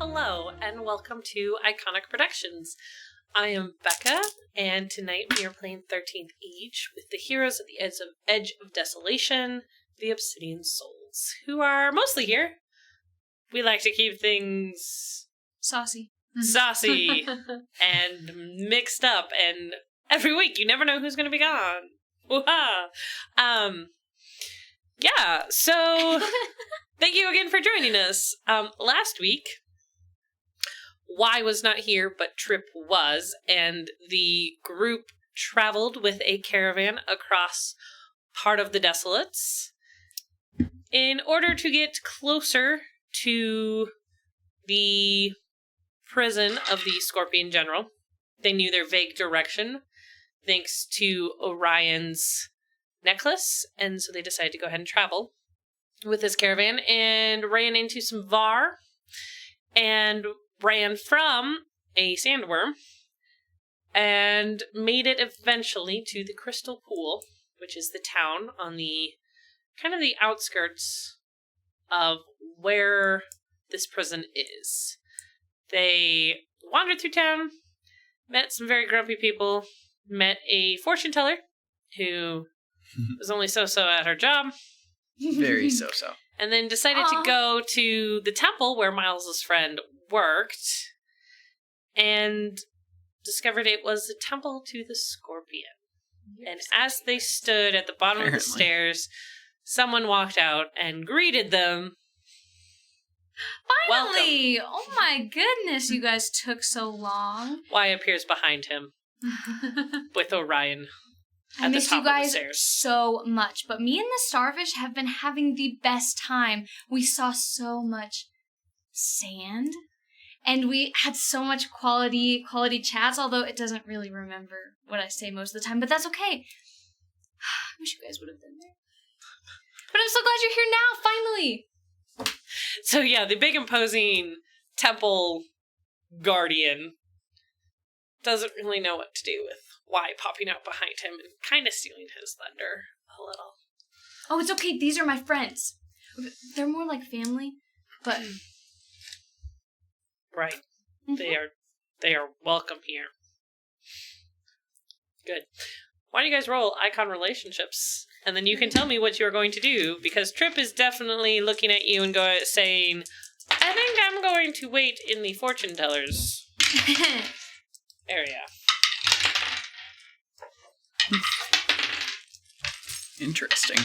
Hello, and welcome to Iconic Productions. I am Becca, and tonight we are playing 13th Age with the heroes at the edge of Desolation, the Obsidian Souls, who are mostly here. We like to keep things saucy and mixed up, and every week you never know who's going to be gone. Woo-ha! Yeah, so thank you again for joining us. Last week, Y was not here, but Trip was, and the group traveled with a caravan across part of the Desolates in order to get closer to the prison of the Scorpion General. They knew their vague direction thanks to Orion's necklace, and so they decided to go ahead and travel with this caravan and ran into some Var and ran from a sandworm and made it eventually to the Crystal Pool, which is the town on the kind of the outskirts of where this prison is. They wandered through town, met some very grumpy people, met a fortune teller who was only so-so at her job. Very so-so. And then decided to go to the temple where Myles' friend worked and discovered it was a temple to the Scorpion. And as they stood at the bottom of the stairs, someone walked out and greeted them. Finally! Welcome. Oh my goodness, you guys took so long. Y appears behind him with Orion I at the missed top you guys of the stairs. so much, but me and the Starfish have been having the best time. We saw so much sand, and we had so much quality chats, although it doesn't really remember what I say most of the time, but that's okay. I wish you guys would have been there. But I'm so glad you're here now, finally! So yeah, the big imposing temple guardian doesn't really know what to do with Y popping out behind him and kind of stealing his thunder a little. Oh, it's okay. These are my friends. They're more like family, but right. Mm-hmm. They are welcome here. Good. Why don't you guys roll icon relationships? And then you can tell me what you're going to do, because Trip is definitely looking at you and saying, I think I'm going to wait in the fortune teller's area. Interesting.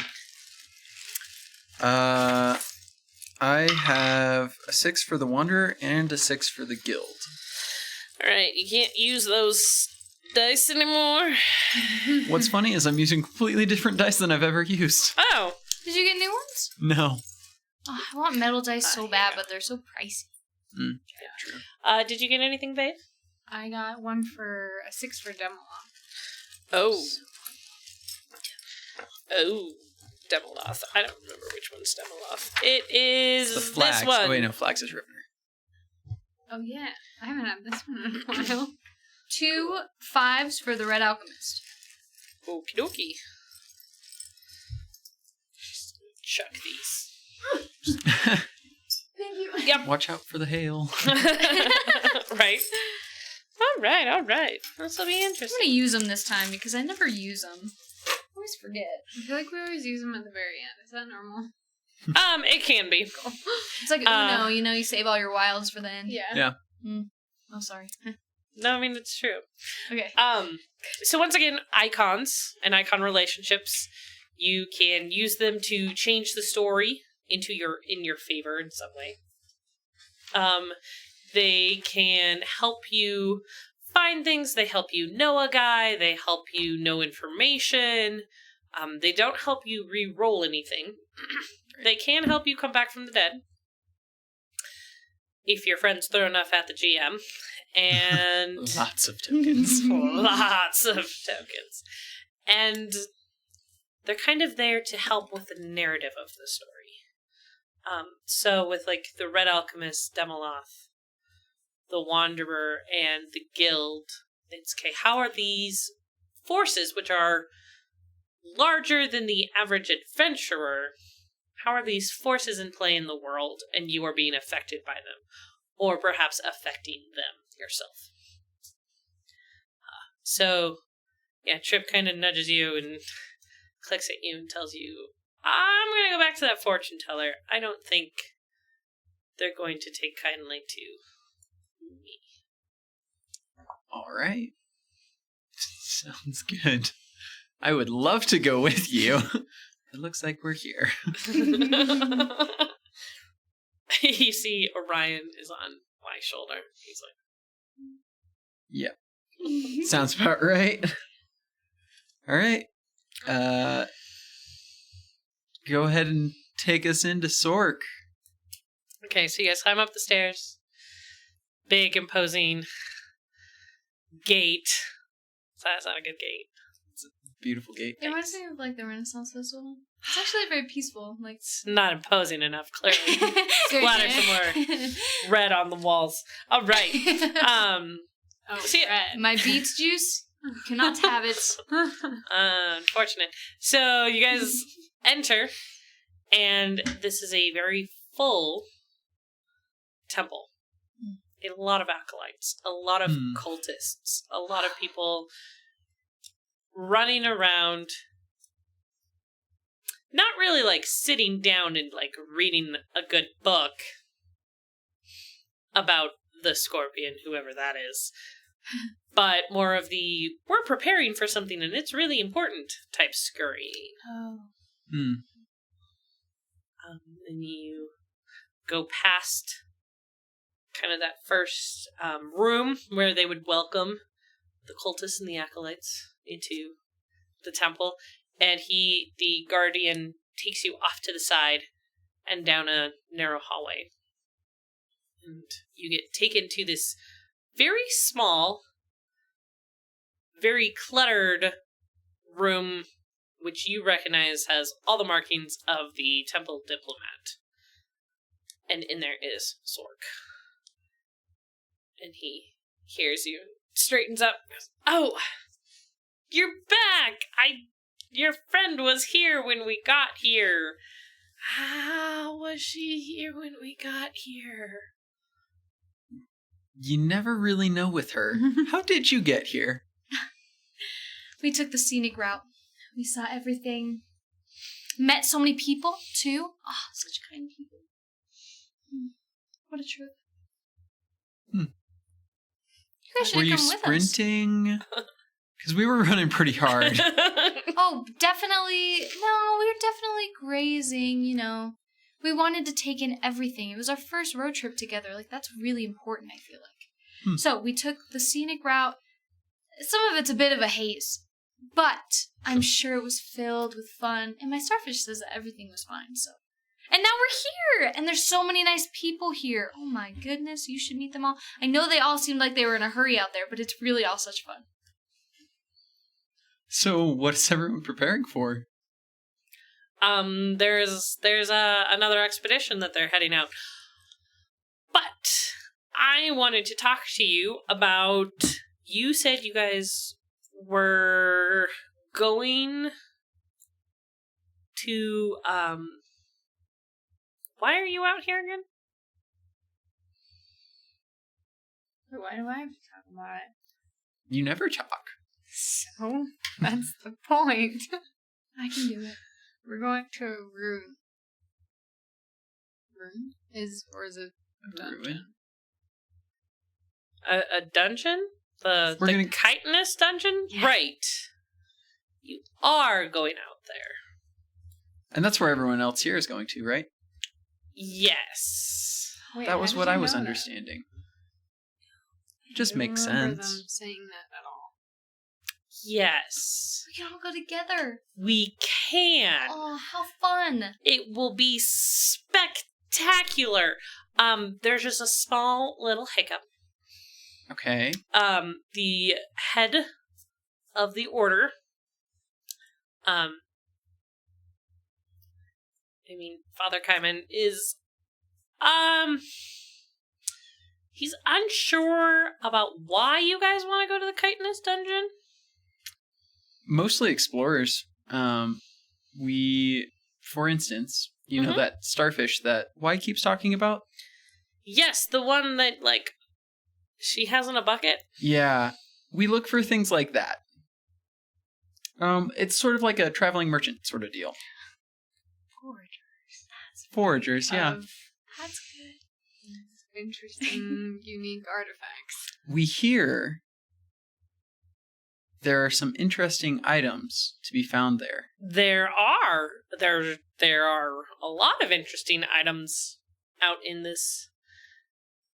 I have a 6 for the Wanderer and a 6 for the Guild. Alright, you can't use those dice anymore. What's funny is I'm using completely different dice than I've ever used. Oh! Did you get new ones? No. Oh, I want metal dice so bad, but they're so pricey. Yeah, true. Did you get anything, Veiv? I got a 6 for Demola. Oh. Oh. Demoloth. I don't remember which one's Demoloth. It is the Flax. this one. Oh, wait, no, Flax is Ripner. Oh, yeah. I haven't had this one in a while. 2 5s for the Red Alchemist. Okie dokie. Just chuck these. Thank you. Yep. Watch out for the hail. Right. All right. This will be I'm interesting. gonna use them this time because I never use them. I always forget. I feel like we always use them at the very end. Is that normal? It can be. It's like Uno, you save all your wilds for the end. Yeah. Oh, sorry. No, I mean, it's true. Okay. So once again, icons and icon relationships, you can use them to change the story in your favor in some way. They can help you find things, they help you know a guy, they help you know information. They don't help you re-roll anything. They can help you come back from the dead, if your friends throw enough at the GM. And lots of tokens. Lots of tokens. And they're kind of there to help with the narrative of the story. So with like the Red Alchemist, Demoloth, the Wanderer, and the Guild, it's okay, how are these forces, which are larger than the average adventurer, how are these forces in play in the world, and you are being affected by them? or perhaps affecting them yourself. So, yeah, Trip kind of nudges you and clicks at you and tells you, I'm going to go back to that fortune teller. I don't think they're going to take kindly to me. All right. Sounds good. I would love to go with you. It looks like we're here. You see Orion is on my shoulder. He's like, Yep. Sounds about right. All right. Go ahead and take us into Sork. okay, so you guys climb up the stairs. Big, imposing gate. So that's not a good gate. Beautiful gate. It reminds me of like the Renaissance Festival. It's actually very peaceful. Like It's not imposing enough, clearly. Splatter some more red on the walls. All right. Oh, See, red. My beets juice. You cannot have it. Unfortunate. So you guys enter, and this is a very full temple. A lot of acolytes, a lot of cultists, a lot of people running around, not really like sitting down and like reading a good book about the scorpion, whoever that is, but more of the we're preparing for something and it's really important type scurrying. Oh. And you go past kind of that first room where they would welcome the cultists and the acolytes into the temple, and the guardian, takes you off to the side and down a narrow hallway, and you get taken to this very small, very cluttered room, which you recognize has all the markings of the temple diplomat, and in there is Sork. And he hears you, straightens up, goes, "Oh, you're back! Your friend was here when we got here. How was she here when we got here?" You never really know with her. How did you get here? We took the scenic route. We saw everything. Met so many people, too. Oh, such kind people. What a trip. You guys should Were have you come with us. sprinting? Because we were running pretty hard. Oh, definitely. No, we were definitely grazing, you know. We wanted to take in everything. It was our first road trip together. Like, that's really important, I feel like. So, we took the scenic route. Some of it's a bit of a haze. But I'm sure it was filled with fun. And my starfish says that everything was fine, so. And now we're here! And there's so many nice people here. Oh my goodness, you should meet them all. I know they all seemed like they were in a hurry out there, but it's really all such fun. So, what is everyone preparing for? There's another expedition that they're heading out. But I wanted to talk to you about, you said you guys were going to, why are you out here again? Why do I have to talk about it? You never talk. So, that's the point. I can do it. We're going to a room. Room? Or is it a dungeon? Ruin? A dungeon? The We're gonna- chitinous dungeon? Yeah. Right. You are going out there. And that's where everyone else here is going to, right? Yes. Wait, That was how what did I you was know that? understanding. Just I don't makes remember sense. them saying that at all. Yes. We can all go together. We can. Oh, how fun. It will be spectacular. There's just a small little hiccup. Okay. The head of the order, Father Kaiman is, he's unsure about why you guys want to go to the chitinous dungeon. Mostly explorers. We, for instance, you know that starfish that Y keeps talking about? Yes, the one that, like, she has in a bucket. Yeah, we look for things like that. It's sort of like a traveling merchant sort of deal. Foragers, yeah. That's good. Interesting, unique artifacts. We hear there are some interesting items to be found there. There are a lot of interesting items out in this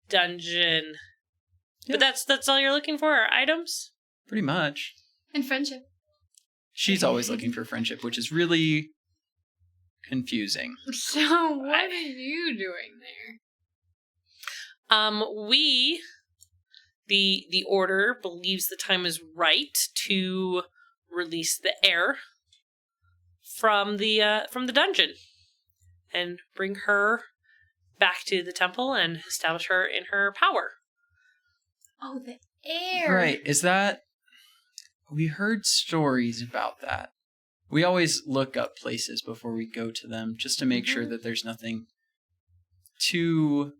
dungeon. Yeah. But that's all you're looking for, are items? Pretty much. And friendship. She's always looking for friendship, which is really confusing. So what are you doing there? We, the order believes the time is right to release the heir from the dungeon and bring her back to the temple and establish her in her power. Oh, the air. Right, is that... We heard stories about that. We always look up places before we go to them, just to make sure that there's nothing too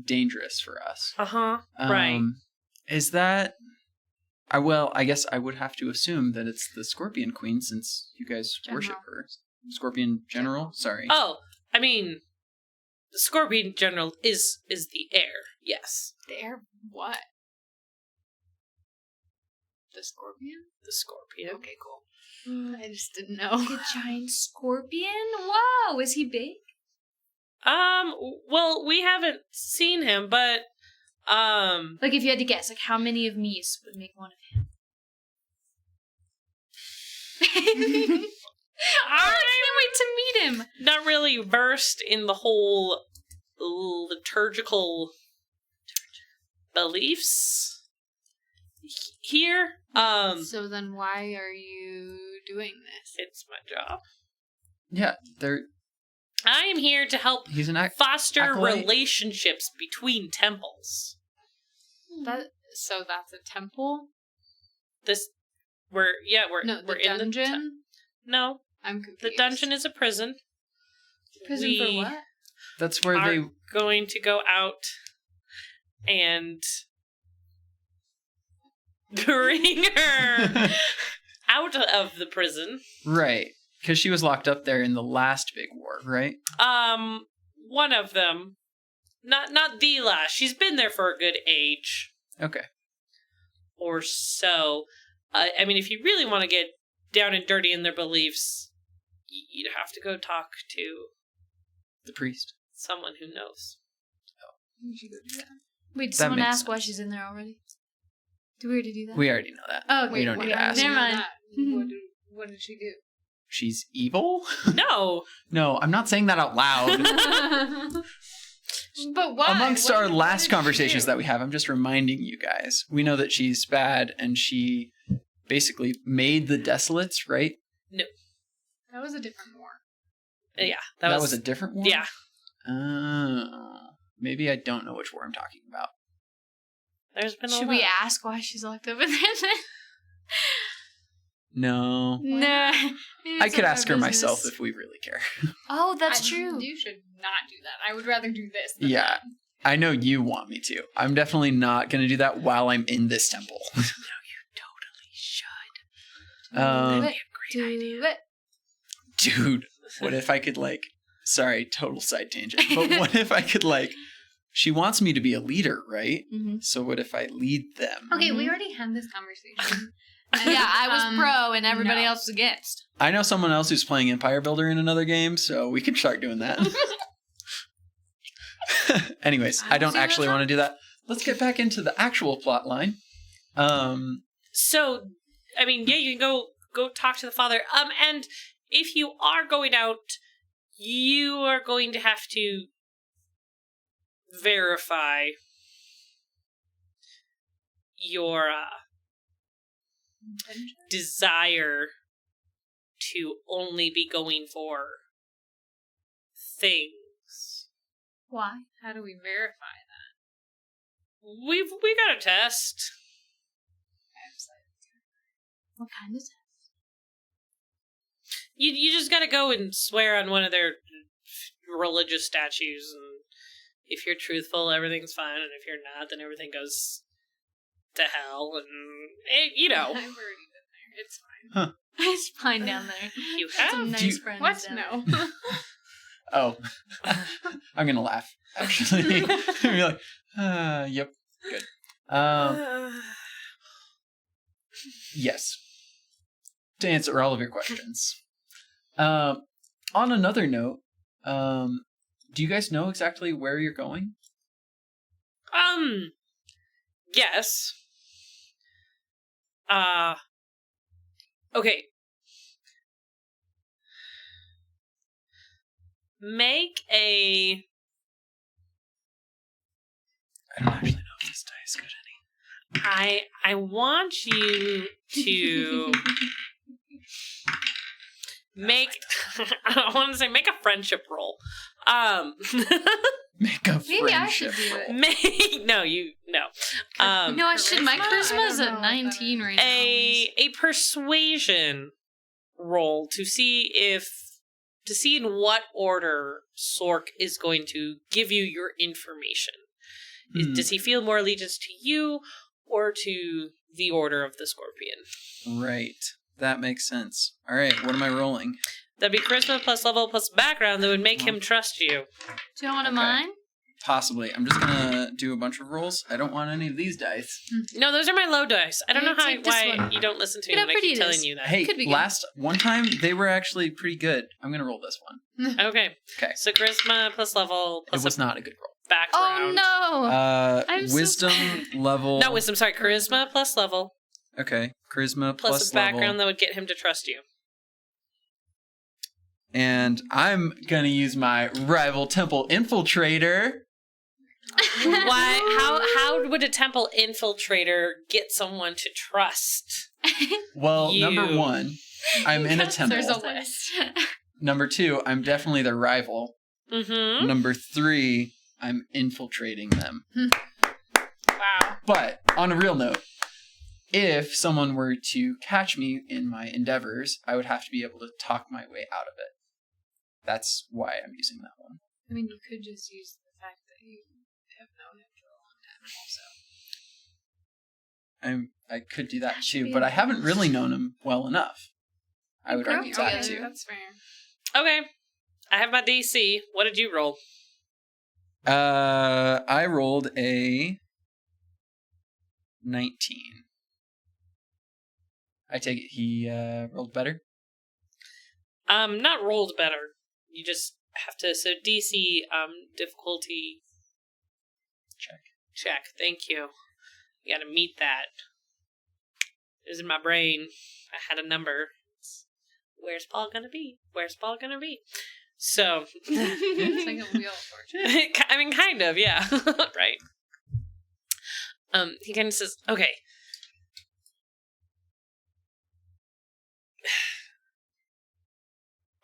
dangerous for us. Right. Is that... I guess I would have to assume that it's the Scorpion Queen, since you guys worship her. Scorpion General? Sorry. Oh, I mean, the Scorpion General is the heir, yes. The air what? The scorpion? The Scorpion. Okay, cool. I just didn't know. Like a giant scorpion? Wow, is he big? Well, we haven't seen him, but, Like, if you had to guess, like, how many of me's would make one of him? I can't wait to meet him! not really versed in the whole liturgical beliefs here. So then why are you doing this? It's my job. Yeah, I am here to help he's an foster acolyte. relationships between temples. So that's a temple? We're No, we're the dungeon? in the no, I'm confused. the dungeon is a prison. Prison for what? That's where Are they... going to go out and bring her out of the prison. Right, because she was locked up there in the last big war, right? One of them, not the last. She's been there for a good age Okay. or so. I mean, if you really want to get down and dirty in their beliefs, you'd have to go talk to The priest. someone who knows. You should go do that. Wait, did That someone makes ask why she's in there already? Did we already do that? We already know that. Oh, We don't need to ask. Never mind. What did she do? She's evil? No, No, I'm not saying that out loud. But why? Amongst What our did last she conversations do? that we have, I'm just reminding you guys. We know that she's bad, and she basically made the Desolates, right? That was a different war. yeah, That was a different one? yeah. Oh. Maybe I don't know which war I'm talking about. There's been a Should lot. we ask why she's locked up in there then? No. Nah. I could ask her myself if we really care. Oh, that's true. You should not do that. I would rather do this than Yeah. that. I know you want me to. I'm definitely not going to do that while I'm in this temple. No, you totally should. Do it. Dude, what if I could, like... Sorry, total side tangent. But what if I could, like... She wants me to be a leader, right? Mm-hmm. So what if I lead them? Okay, we already had this conversation. Yeah, I was pro and everybody no. else was against. I know someone else who's playing Empire Builder in another game, so we could start doing that. Anyways, I don't actually want to do that. Let's get back into the actual plot line. So, I mean, yeah, you can go talk to the father. And if you are going out, you are going to have to verify your desire to only be going for things. Why? How do we verify that? We got a test. What kind of test? You just gotta go and swear on one of their religious statues, and if you're truthful, everything's fine, and if you're not, then everything goes to hell, and you know. I've already been there. It's fine. It's fine down there. You Some have? nice friends. What? down No. Oh, I'm gonna laugh. Actually, be like, yep, good. Yes. To answer all of your questions. On another note, do you guys know exactly where you're going? Yes. Okay. Make a... I don't actually know if this die is good I want you to make... I want to say make a friendship roll. Make a Maybe I friendship should do roll. it. No. No, I should. My Charisma? charisma's I at don't know what 19 that right now. a persuasion roll to see in what order Sork is going to give you your information. Does he feel more allegiance to you or to the Order of the Scorpion? Right. That makes sense. All right, what am I rolling? That'd be charisma plus level plus background that would make him trust you. Do you want Okay. mine? Possibly. I'm just gonna do a bunch of rolls. I don't want any of these dice. No, those are my low dice. I don't know Take this why one. you don't listen to me Look when how I keep pretty it telling is. you that. Hey, Could be good. last one time they were actually pretty good. I'm gonna roll this one. Okay. Okay. So charisma plus level plus It was not a good roll. background. Oh no! I'm so Wisdom level. Not wisdom, sorry. Charisma plus level Okay, charisma plus plus a background level. that would get him to trust you. And I'm gonna use my rival temple infiltrator. Why? How would a temple infiltrator get someone to trust? Well, You. number one, I'm in a temple. There's a list. Number two, I'm definitely their rival. Mm-hmm. Number three, I'm infiltrating them. Wow. But on a real note, if someone were to catch me in my endeavors, I would have to be able to talk my way out of it. That's why I'm using that one. I mean, you could just use the fact that you have known him for a long time also. I could do that That should too, be but I okay. haven't really known him well enough. I would grew argue up that together. too. That's fair. Okay. I have my DC. What did you roll? I rolled a 19. I take it he rolled better? Not rolled better. You just have to. So DC difficulty check. Thank you. You got to meet that. It was in my brain. I had a number. Where's Paul gonna be? Where's Paul gonna be? So It's like a wheel of fortune. I mean, kind of, yeah. Right. He kind of says, okay.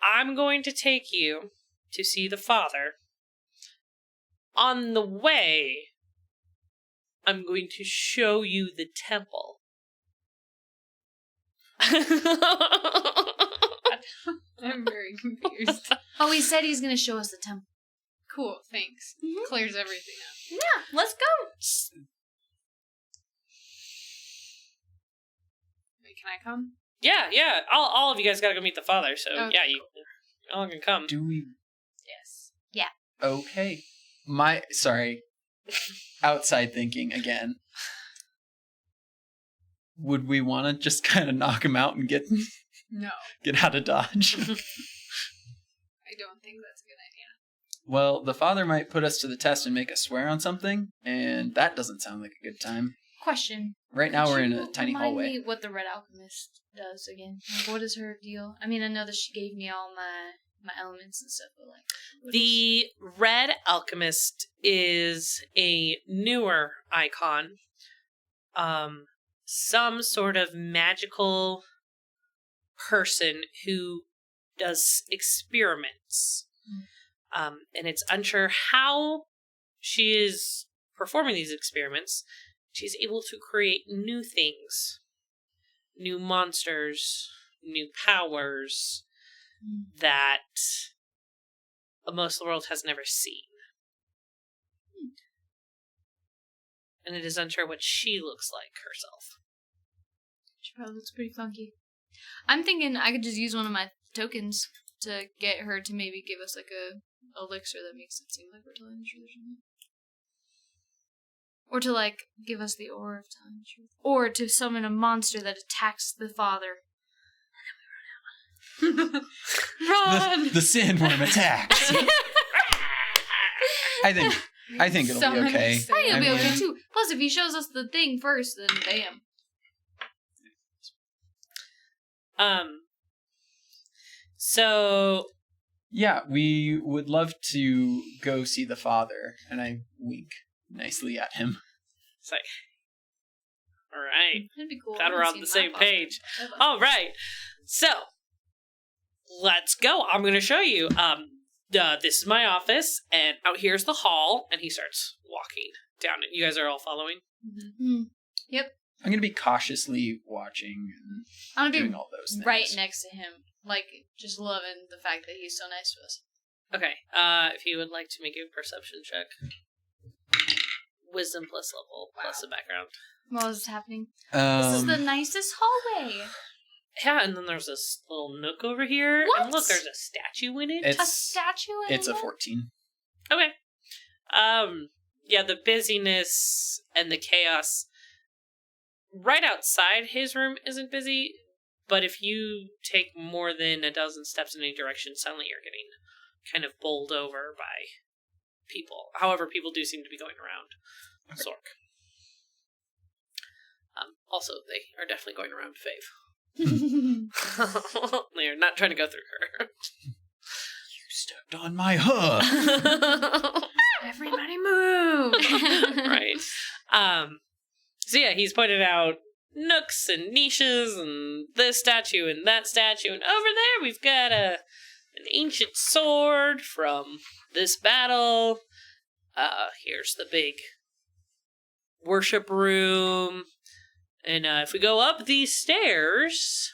I'm going to take you to see the father. On the way, I'm going to show you the temple. I'm very confused. Oh, he said he's gonna show us the temple. Cool, thanks. Mhm. Clears everything up. Yeah, let's go. Wait, can I come? Yeah. All of you guys gotta go meet the father, so Okay, yeah, you all can come. Do we... Yes. Okay. Sorry. Outside thinking again. Would we want to just kind of knock him out and get No, out of Dodge? I don't think that's a good idea. Well, the father might put us to the test and make us swear on something, and that doesn't sound like a good time. Question. Right now we're in Could a you tiny remind hallway. me what the Red Alchemist does again? Like, what is her deal? I mean, I know that she gave me all my elements and stuff, but like, what The Red Alchemist is a newer icon. Some sort of magical person who does experiments. And it's unsure how she is performing these experiments. She's able to create new things, new monsters, new powers that most of the world has never seen. and it is unsure what she looks like herself. She probably looks pretty funky. I'm thinking I could just use one of my tokens to get her to maybe give us like a elixir that makes it seem like we're telling the truth or something. Or to like give us the aura of telling the truth. Or to summon a monster that attacks the father. And then we run out. Run! The sandworm attacks. I think it'll be okay. I think it'll be okay too. Plus, if he shows us the thing first, then bam. So Yeah, we would love to go see the father, and I wink nicely at him. it's like, all right, That'd be cool. glad we're on the same page. All right, so let's go. I'm going to show you. This is my office, and out here's the hall, and he starts walking down it. You guys are all following? Mm-hmm. Yep. I'm going to be cautiously watching and I'm gonna doing be all those things. right next to him. Like, just loving the fact that he's so nice to us. Okay, if you would like to make a perception check. Wisdom plus level, plus the background. What is happening? This is the nicest hallway. Yeah, and then there's this little nook over here. What? And look, there's a statue in it. A statue in It's a there? 14. Okay. Yeah, the busyness and the chaos right outside his room isn't busy, but if you take more than a dozen steps in any direction, suddenly you're getting kind of bowled over by people. However, people do seem to be going around Zork. Also, they are definitely going around Veiv. They're not trying to go through her. You stepped on my hoof. Everybody move! Right. So yeah, he's pointed out nooks and niches and this statue and that statue, and over there we've got an ancient sword from this battle. Here's the big worship room. And if we go up these stairs,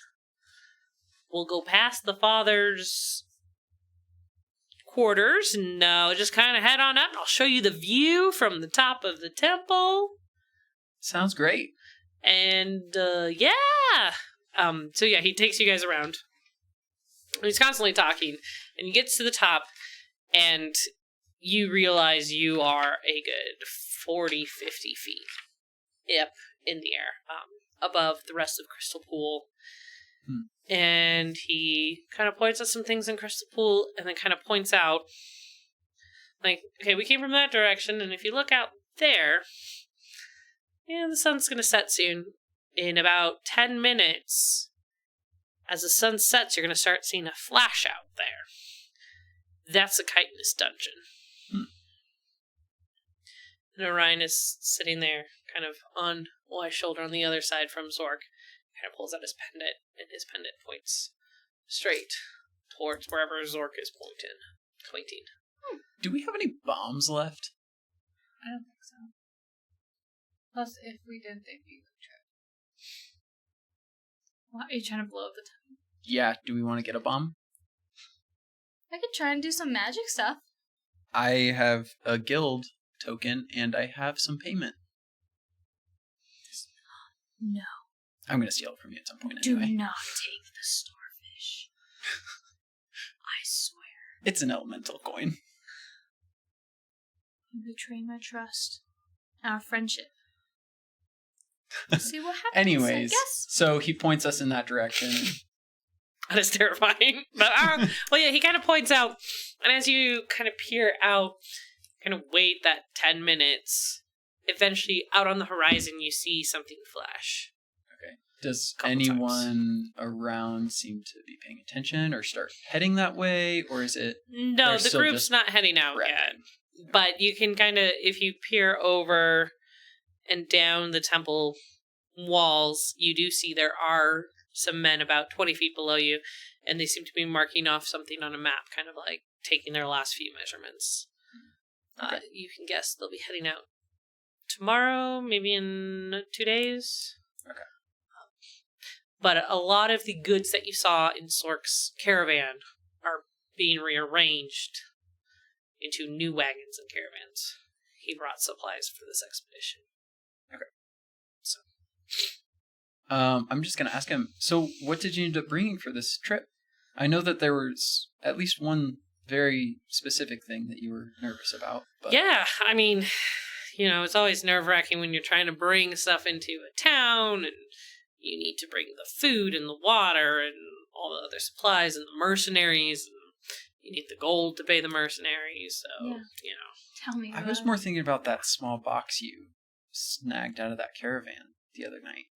we'll go past the father's quarters and just kind of head on up. I'll show you the view from the top of the temple. Sounds great. And yeah. So yeah, he takes you guys around. And he's constantly talking. And he gets to the top, and you realize you are a good 40, 50 feet up in the air, above the rest of Crystal Pool. And he kind of points at some things in Crystal Pool, and then kind of points out, like, okay, we came from that direction, and if you look out there, yeah, the sun's going to set soon. In about 10 minutes, as the sun sets, you're going to start seeing a flash out there. That's a chitinous dungeon. And Orion is sitting there, kind of on Y's shoulder on the other side from Zork. Kind of pulls out his pendant, and his pendant points straight towards wherever Zork is pointing. Do we have any bombs left? I don't think so. Plus, if we didn't, they'd be tripped. What, are you trying to blow up the town? Yeah, do we want to get a bomb? I could try and do some magic stuff. I have a guild token, and I have some payment. No. I'm going to steal it from you at some point Do anyway. not take the starfish. I swear. It's an elemental coin. You betray my trust. Our friendship. See what happens, Anyways, I guess. so he points us in that direction. That is terrifying. But, well, yeah, he kind of points out, and as you kind of peer out, kind of wait that 10 minutes, eventually out on the horizon you see something flash. Okay. Does Couple anyone around seem to be paying attention or start heading that way, or is it... No, They're the still group's just not heading out prepping? yet. But you can kind of, if you peer over and down the temple walls, you do see there are some men about 20 feet below you, and they seem to be marking off something on a map, kind of like taking their last few measurements. Okay. You can guess they'll be heading out tomorrow, maybe in 2 days. Okay. But a lot of the goods that you saw in Sork's caravan are being rearranged into new wagons and caravans. He brought supplies for this expedition. I'm just gonna ask him. So, what did you end up bringing for this trip? I know that there was at least one very specific thing that you were nervous about. But... Yeah, I mean, it's always nerve-wracking when you're trying to bring stuff into a town, and you need to bring the food and the water and all the other supplies and the mercenaries, and you need the gold to pay the mercenaries. So, Tell me. I was more thinking about that small box you snagged out of that caravan the other night.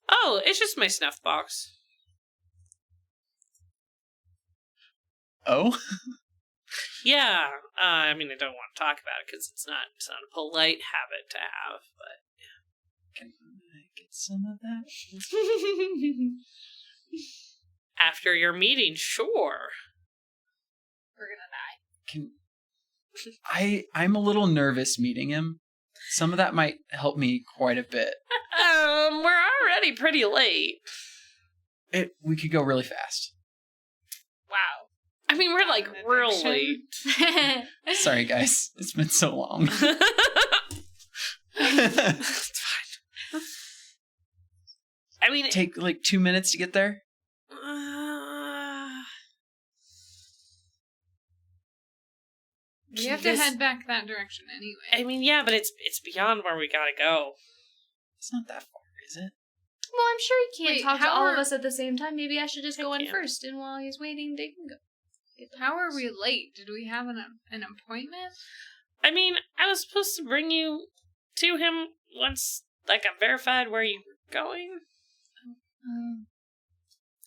Oh, it's just my snuff box. Oh? Yeah, I mean, I don't want to talk about it because it's not a polite habit to have, but... Can I get some of that? After your meeting, sure. We're gonna die. I'm a little nervous meeting him. Some of that might help me quite a bit. We're already pretty late. We could go really fast. Wow. I mean, we're like real late. Sorry, guys. It's been so long. It's fine. I mean, take like 2 minutes to get there. We have to head back that direction anyway. I mean, yeah, but it's beyond where we gotta go. It's not that far, is it? Well, I'm sure he can't talk to all of are- us at the same time. Maybe I should just go in can't. first, and while he's waiting, they can go. How are we late? Did we have an appointment? I mean, I was supposed to bring you to him once, like, I verified where you were going.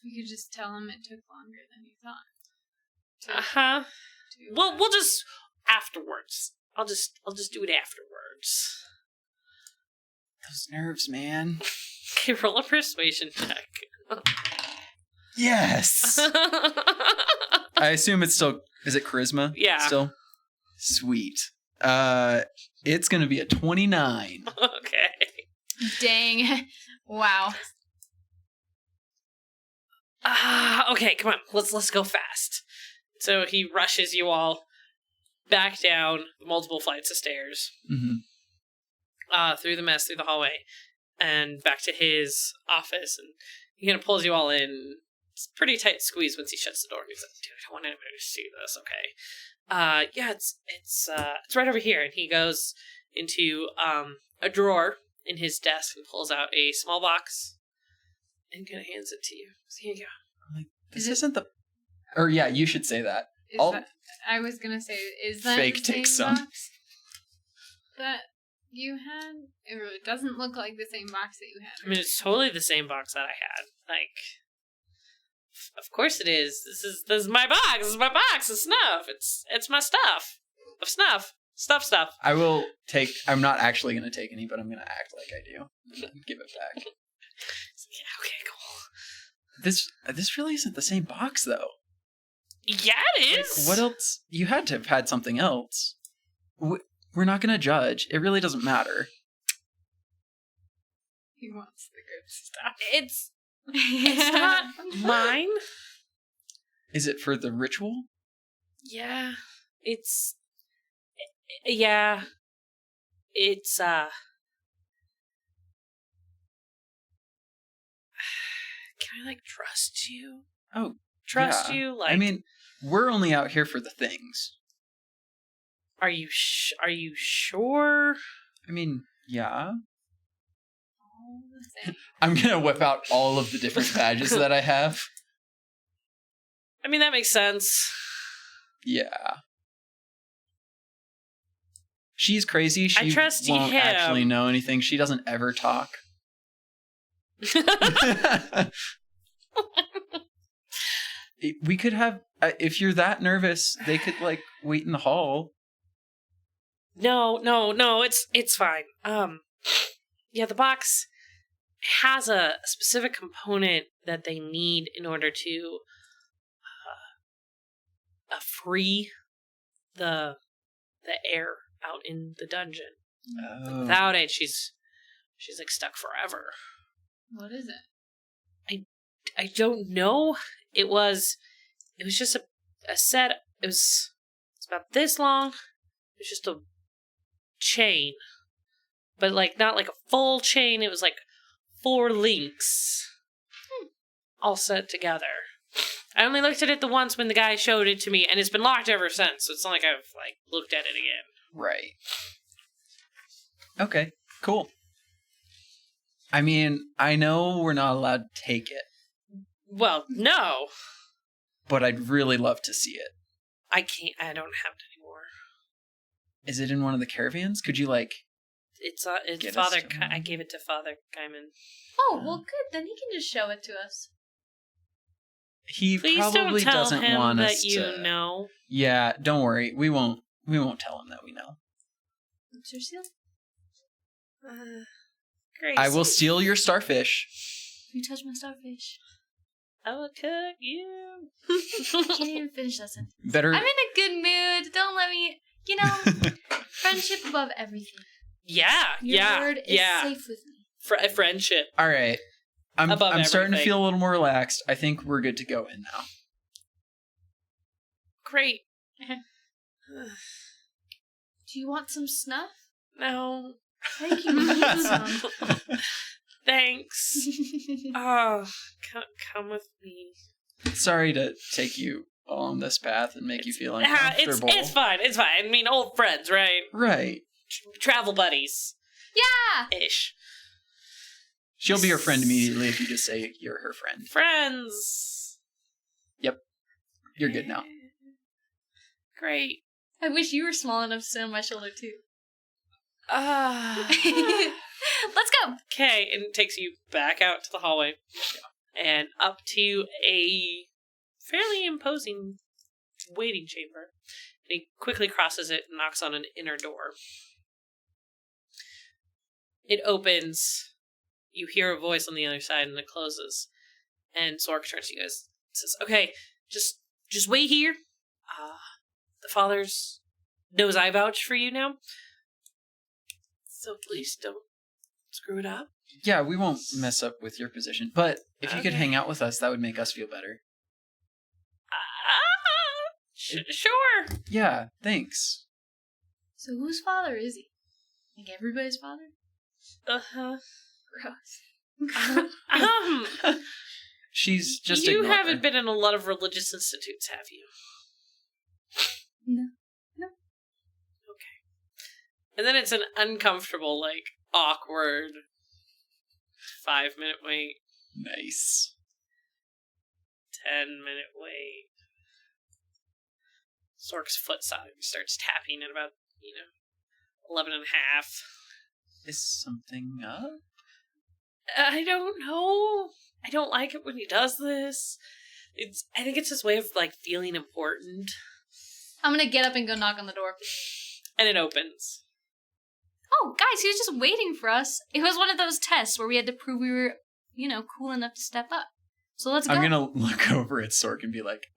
We could just tell him it took longer than you thought. Uh-huh. Well, we'll just afterwards. I'll just do it afterwards. Those nerves, man. Okay, roll a persuasion check. Yes. I assume it's still. Is it charisma? Yeah. Still. Sweet. It's gonna be a 29. Okay. Dang. Wow. Okay, come on. Let's go fast. So he rushes you all back down multiple flights of stairs, through the mess, through the hallway, and back to his office. And he kind of pulls you all in. It's a pretty tight squeeze once he shuts the door. He's like, "Dude, I don't want anybody to see this." Okay. Yeah, it's right over here. And he goes into a drawer in his desk and pulls out a small box and kind of hands it to you. So here you go. Like, this isn't the. Or yeah, you should say that. I was gonna say, is that Fake the same take some. box that you had? It really doesn't look like the same box that you had. I mean, it's totally the same box that I had. Like, of course it is. This is my box. This is my box of snuff. It's my stuff of snuff. Stuff. I will take. I'm not actually going to take any, but I'm going to act like I do. And then give it back. Yeah. Okay. Cool. This really isn't the same box, though. Yeah, it is. Like, what else? You had to have had something else. We're not going to judge. It really doesn't matter. He wants the good stuff. It's not mine. Is it for the ritual? Yeah. Yeah. It's Can I like trust you? Oh, Trust yeah. you? Like, I mean, we're only out here for the things. are you sure? I mean, yeah. All the same. I'm going to whip out all of the different badges that I have. I mean, that makes sense. Yeah. She's crazy. She I trust won't him. actually know anything. She doesn't ever talk. We could have, if you're that nervous, they could like wait in the hall. No, it's fine. Yeah, the box has a specific component that they need in order to free the air out in the dungeon. Oh. Without it, she's like stuck forever. What is it? I don't know. It was just a set. It's about this long. It's just a chain, but like not like a full chain. It was like 4 links all set together. I only looked at it the once when the guy showed it to me, and it's been locked ever since, so it's not like I've like looked at it again. Right. Okay, cool. I mean, I know we're not allowed to take it, Well, no. but I'd really love to see it. I can't. I don't have it anymore. Is it in one of the caravans? Could you, like... It's Get Father. us to- I gave it to Father Gaiman. Oh, well, good. Then he can just show it to us. He Please probably don't tell doesn't him want that us you to... know. Yeah, don't worry. We won't tell him that we know. What's your seal? Grace. I will steal your starfish. You touch my starfish. I will cook you. I can't even finish that sentence. Better... I'm in a good mood. Don't let me... You know, friendship above everything. Yeah. Your word is safe with me. Friendship. All right. I'm Above starting to everything. feel a little more relaxed. I think we're good to go in now. Great. Do you want some snuff? No. Thank you. Need some. Thanks. Oh, come with me. Sorry to take you along this path and make you feel uncomfortable. It's fine. It's fine. I mean, old friends, right? Right. Travel buddies. Yeah. Ish. She'll be your friend immediately if you just say you're her friend. Friends. You're good now. Great. I wish you were small enough to sit on my shoulder, too. Ah. Let's go. Okay, and it takes you back out to the hallway and up to a fairly imposing waiting chamber. And he quickly crosses it and knocks on an inner door. It opens. You hear a voice on the other side, and it closes. And Sork turns to you guys and says, "Okay, just wait here. The father's knows I vouch for you now. So please don't screw it up." Yeah, we won't mess up with your position. But if you could Okay. hang out with us, that would make us feel better. Sure. Yeah, thanks. So whose father is he? Like everybody's father? Uh-huh. Gross. She's just you ignore haven't her. been in a lot of religious institutes, have you? No. And then it's an uncomfortable, like, awkward 5-minute wait, Nice. 10-minute wait. Sork's foot starts tapping at about, 11 and a half. Is something up? I don't know. I don't like it when he does this. I think it's his way of, like, feeling important. I'm gonna get up and go knock on the door. And it opens. Oh, guys, he was just waiting for us. It was one of those tests where we had to prove we were, cool enough to step up. So let's go. I'm gonna look over at Sork and be like,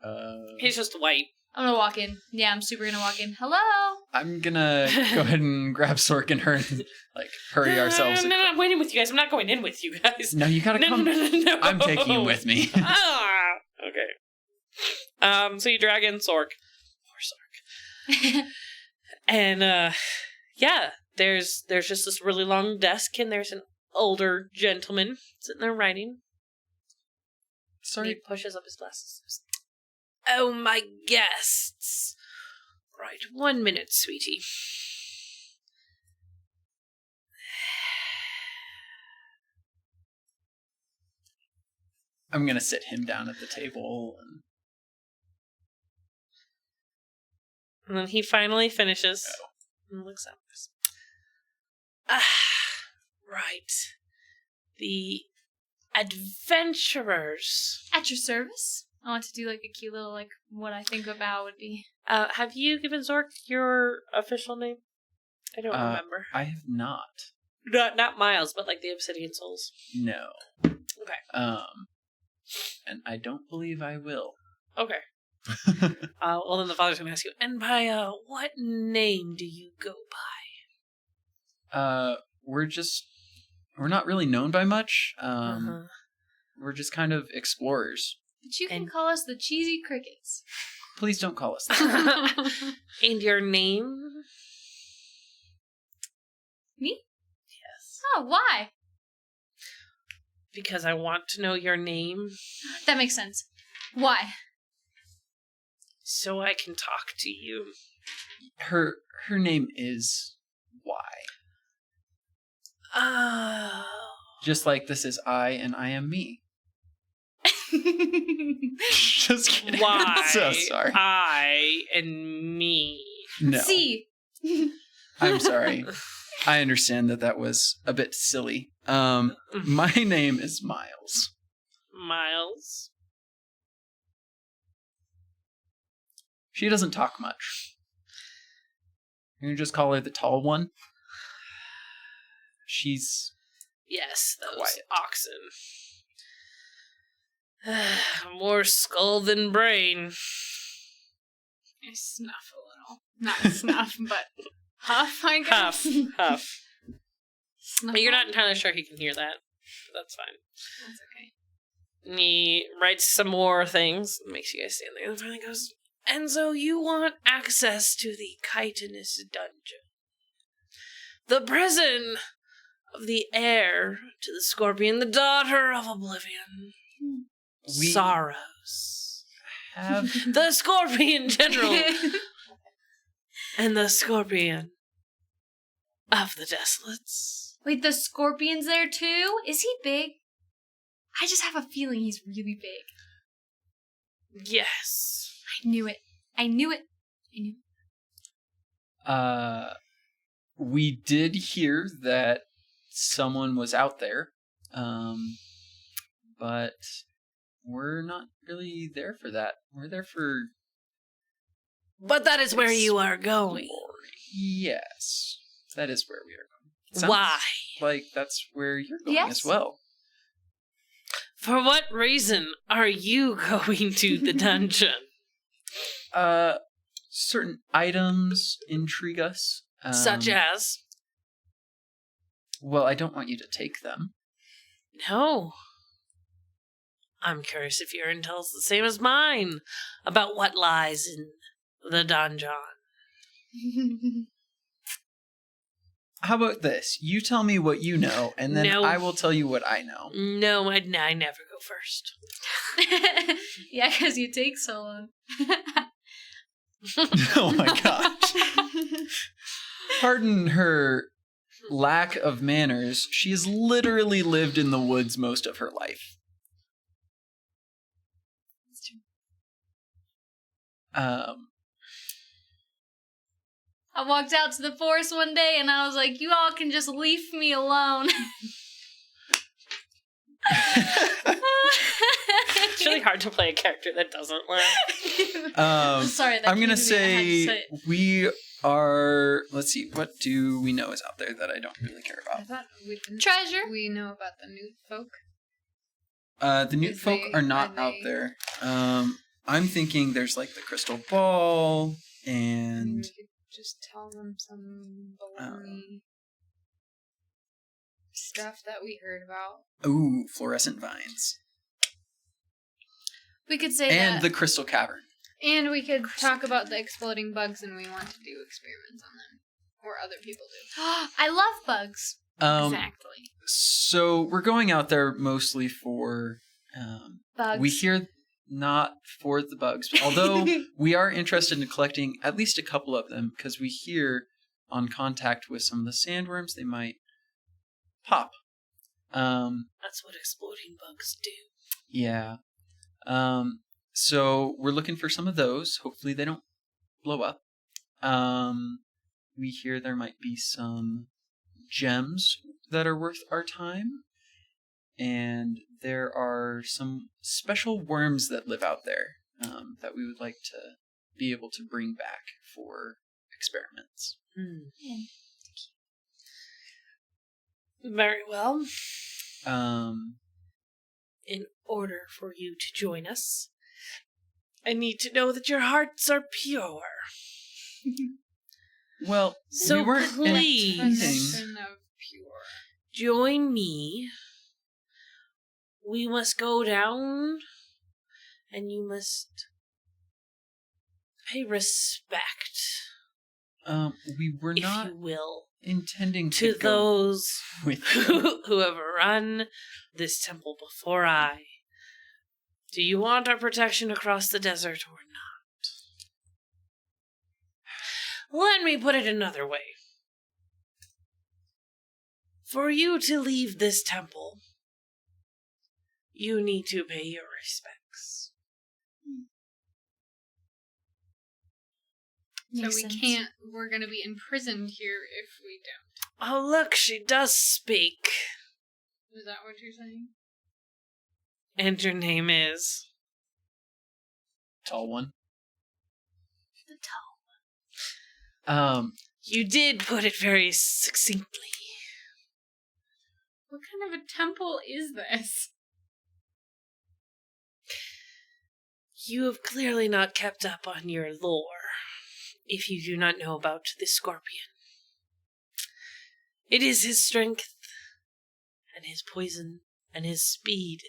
He's just white. I'm gonna walk in. Yeah, I'm super gonna walk in. Hello? I'm gonna go ahead and grab Sork and her and, like, hurry ourselves. No, I'm waiting with you guys. I'm not going in with you guys. No, you gotta come. No. I'm taking you with me. Okay. So you drag in Sork. Poor Sork. And, yeah, there's just this really long desk, and there's an older gentleman sitting there writing. Sorry. He pushes up his glasses. "Oh, my guests. Right, 1 minute, sweetie." I'm gonna sit him down at the table. And then he finally finishes and looks at us. Right. The adventurers. At your service? I want to do like a cute little what I think about would be. Have you given Zork your official name? I don't remember. I have not. Not Myles, but like the Obsidian Souls. No. Okay. And I don't believe I will. Okay. Well, then the father's going to ask you, and by what name do you go by? We're not really known by much. We're just kind of explorers. But you can call us the Cheesy Crickets. Please don't call us that. And your name? Me? Oh, why? Because I want to know your name That makes sense. Why? so I can talk to you. Her name is Y. Oh. Just like this is I and I am me. Just kidding. Why? So sorry. I and me. No. See. I'm sorry. I understand that was a bit silly. My name is Myles. Myles. She doesn't talk much. You can just call her the tall one. She's Yes, those quiet. oxen. More skull than brain. I snuff a little. Not snuff, but huff, I guess. Huff. Snuff. But you're not entirely sure he can hear that. But that's fine. That's okay. And he writes some more things. Makes you guys stand there. And finally goes, and so you want access to the chitinous dungeon. The prison of the heir to the scorpion, the daughter of oblivion. We Sorrows. have The scorpion general. And the scorpion of the desolates. Wait, the scorpion's there too? Is he big? I just have a feeling he's really big. Yes. I knew it. I knew it. I knew it. We did hear that someone was out there, but we're not really there for that. We're there for... But that is where you are going. Yes, that is where we are going. Sounds Why? like that's where you're going Yes. as well. For what reason are you going to the dungeon? Certain items intrigue us. Such as? Well, I don't want you to take them. No. I'm curious if your intel's the same as mine about what lies in the dungeon. How about this? You tell me what you know, and then No. I will tell you what I know. No, I never go first. Yeah, because you take so long. Oh my gosh. Pardon her lack of manners. She has literally lived in the woods most of her life. I walked out to the forest one day and I was like, you all can just leave me alone. It's really hard to play a character that doesn't laugh. Sorry, that I'm came gonna to me, I had to say it. we are. Let's see. What do we know is out there that I don't really care I about? thought we didn't. Treasure. We know about the newt folk. The Newt folk are not out there. I'm thinking there's like the crystal ball and We could just tell them some baloney stuff that we heard about. ooh, fluorescent vines We could say and that. the crystal cavern. And we could talk about the exploding bugs, and we want to do experiments on them. Or other people do. I love bugs. Exactly. So we're going out there mostly for. Bugs. We hear not for the bugs, although we are interested in collecting at least a couple of them because we hear on contact with some of the sandworms they might pop. That's what exploding bugs do. Yeah. So we're looking for some of those. Hopefully they don't blow up. We hear there might be some gems that are worth our time. And there are some special worms that live out there that we would like to be able to bring back for experiments. Very well. Um, In order for you to join us, I need to know that your hearts are pure. well, So we weren't please- intending- Definition of pure. Join me. We must go down, and you must pay respect We were if not you will, intending to to go those with you. who have run this temple before I. Do you want our protection across the desert or not? Let me put it another way. For you to leave this temple, you need to pay your respects. So Makes we sense. can't, we're going to be imprisoned here if we don't. Oh, look, she does speak. Is that what you're saying? And your name is? Tall one. The tall. You did put it very succinctly. What kind of a temple is this? You have clearly not kept up on your lore, if you do not know about the scorpion. It is his strength, and his poison, and his speed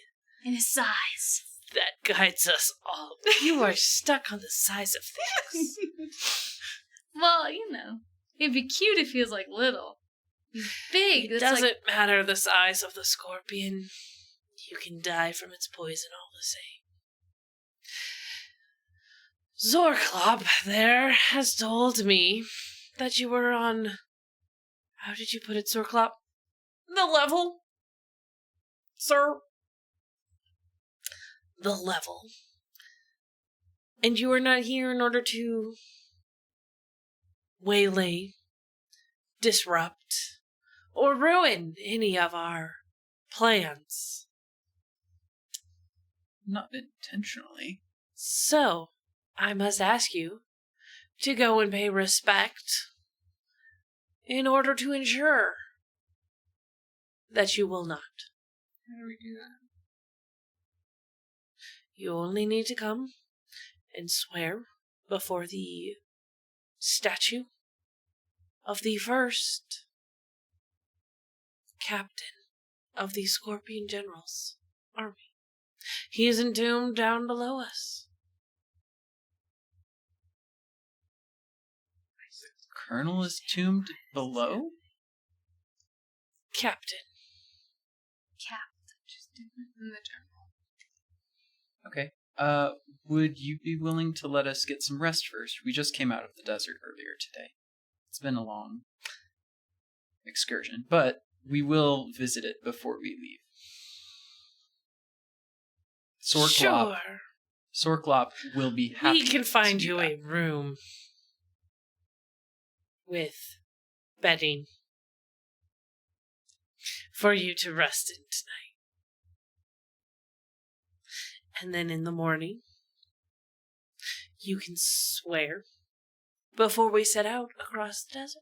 In his size. that guides us all. You are stuck on the size of things. Well, you know. It'd be cute if he was like little. He's big. It That's doesn't like, matter the size of the scorpion. You can die from its poison all the same. Zorklop there has told me that you were on... How did you put it, Zorklop? The level? Sir? The level. And you are not here in order to waylay, disrupt, or ruin any of our plans. Not intentionally. So, I must ask you to go and pay respect in order to ensure that you will not. How do we do that? You only need to come and swear before the statue of the first captain of the Scorpion General's army. He is entombed down below us. Colonel is tombed below? Captain. Just different than the general. Okay. Would you be willing to let us get some rest first? We just came out of the desert earlier today. It's been a long excursion, but we will visit it before we leave. Sorklop. Sure. Sorklop will be happy. We can find to do you that. a room with bedding for you to rest in tonight. And then in the morning, you can swear before we set out across the desert.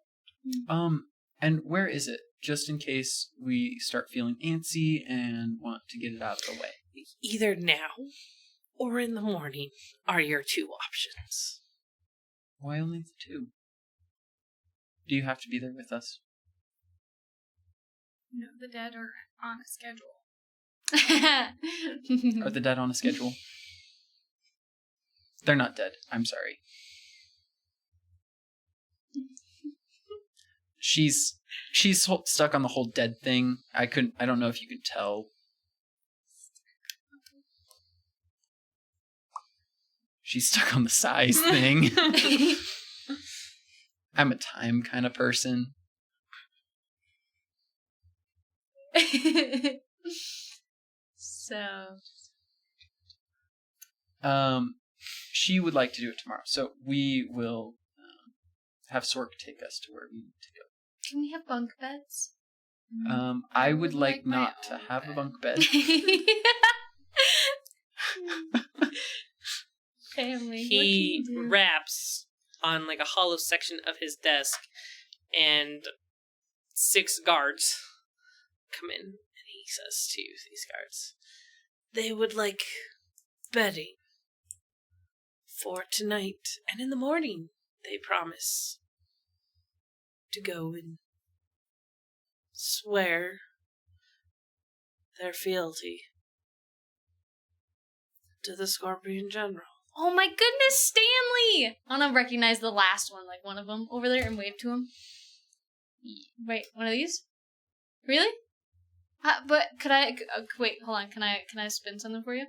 And where is it? Just in case we start feeling antsy and want to get it out of the way. Either now or in the morning are your two options. Why only the two? Do you have to be there with us? No, the dead are on a schedule. Are the dead on a schedule? They're not dead. I'm sorry. She's stuck on the whole dead thing. I don't know if you can tell. She's stuck on the size thing. I'm a time kind of person. So, She would like to do it tomorrow, so we will have Sork take us to where we need to go. can we have bunk beds? I would like my not to own have a bed. bunk bed. Family. He what can you do? raps on like a hollow section of his desk, and 6 guards come in, and he says to these guards, they would like bedding for tonight, and in the morning they promise to go and swear their fealty to the Scorpion General. Oh my goodness, Stanley! I want to recognize the last one, like one of them over there, and wave to him. Wait, one of these? Really? But could I wait? Hold on. Can I spin something for you?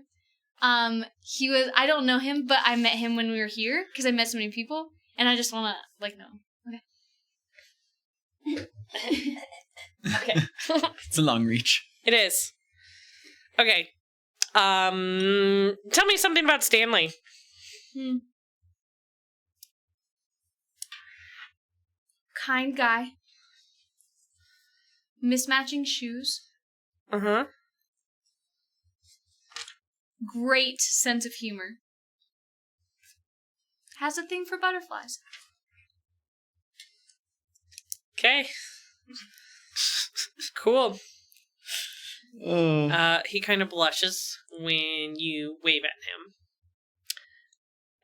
He was. I don't know him, but I met him when we were here because I met so many people, and I just want to know. Okay. Okay. It's a long reach. It is. Okay. Tell me something about Stanley. Kind guy. Mismatching shoes. Uh-huh. Great sense of humor. Has a thing for butterflies. Okay. Cool. He kind of blushes when you wave at him.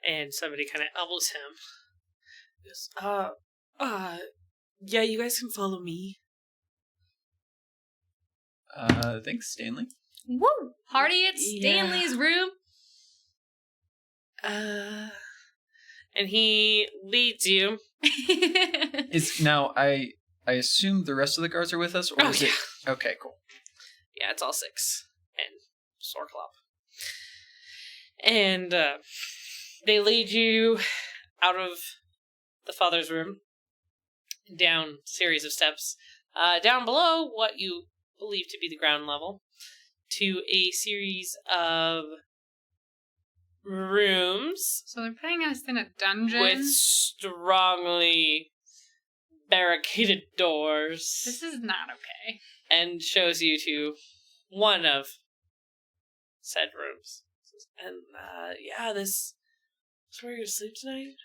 And somebody kind of elbows him. He goes, yeah, you guys can follow me. Thanks, Stanley. Woo! Party at Stanley's room. And he leads you. Now I assume the rest of the guards are with us, or is it? Okay, cool. Yeah, it's all 6 and Sorklop. And they lead you out of the father's room, down a series of steps, down below what you believe to be the ground level, to a series of rooms. So they're putting us in a dungeon? With strongly barricaded doors. This is not okay. And shows you to one of said rooms. And, this is where you're gonna sleep tonight?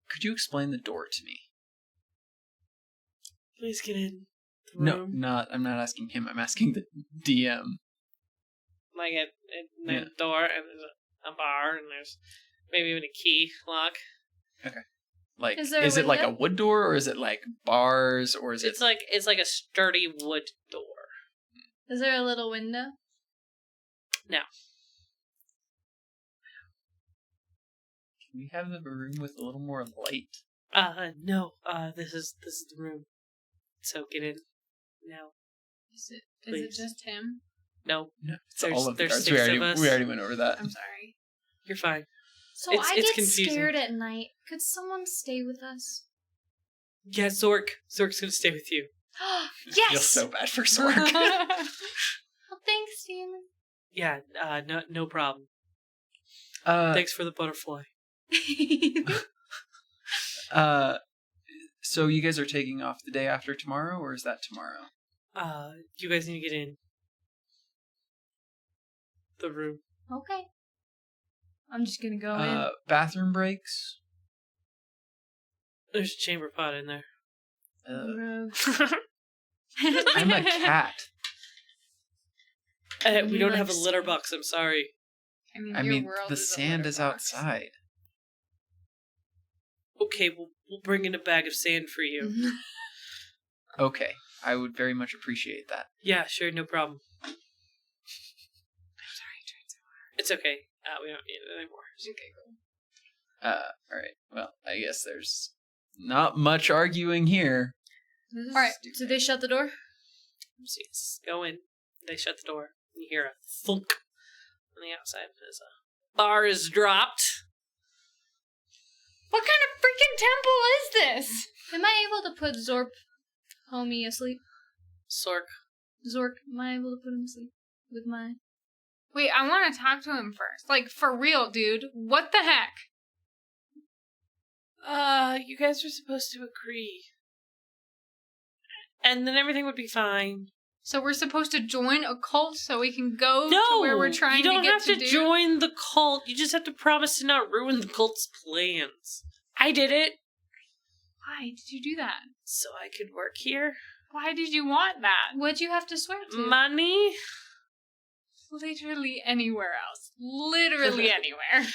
Could you explain the door to me? Please get in the room. No, I'm not asking him. I'm asking the DM. Like there's a door, and there's a bar, and there's maybe even a key lock. Okay. Like, Is there a is it like a window? wood door, or is it like bars, or is it? It's like a sturdy wood door. Is there a little window? No. Can we have a room with a little more light? No. This is the room. So get in now. Is it Please. just him? No. No, it's There's- all of the there's guards. 6 of us. We already went over that. I'm sorry. You're fine. So It's I get confusing. scared at night. Could someone stay with us? Yeah, Zork. Zork's gonna stay with you. Yes! I feel so bad for Sork. Well, thanks, Stanley. Yeah, no problem. uh, Thanks for the butterfly. So you guys are taking off the day after tomorrow, or is that tomorrow? You guys need to get in the room. Okay. I'm just gonna go in. Bathroom breaks. There's a chamber pot in there. I'm a cat. We You don't like have a litter box, I'm sorry. I your mean, world the is a sand litter is box. outside. Okay, we'll bring in a bag of sand for you. Okay, I would very much appreciate that. Yeah, sure, no problem. It's okay. We don't need it anymore. Okay, cool. Alright. Well, I guess there's not much arguing here. Alright, so they shut the door? So you just go in. They shut the door. And you hear a thunk on the outside as a bar is dropped. What kind of freaking temple is this? Am I able to put Zorp homie asleep? Sork. Zork, am I able to put him asleep with my... Wait, I want to talk to him first. Like, for real, dude. What the heck? You guys are supposed to agree. And then everything would be fine. So we're supposed to join a cult so we can go No! to where we're trying you to don't get have to to do? join the cult. You just have to promise to not ruin the cult's plans. I did it. Why did you do that? So I could work here. Why did you want that? What'd you have to swear to? Money? Literally anywhere else. Literally anywhere.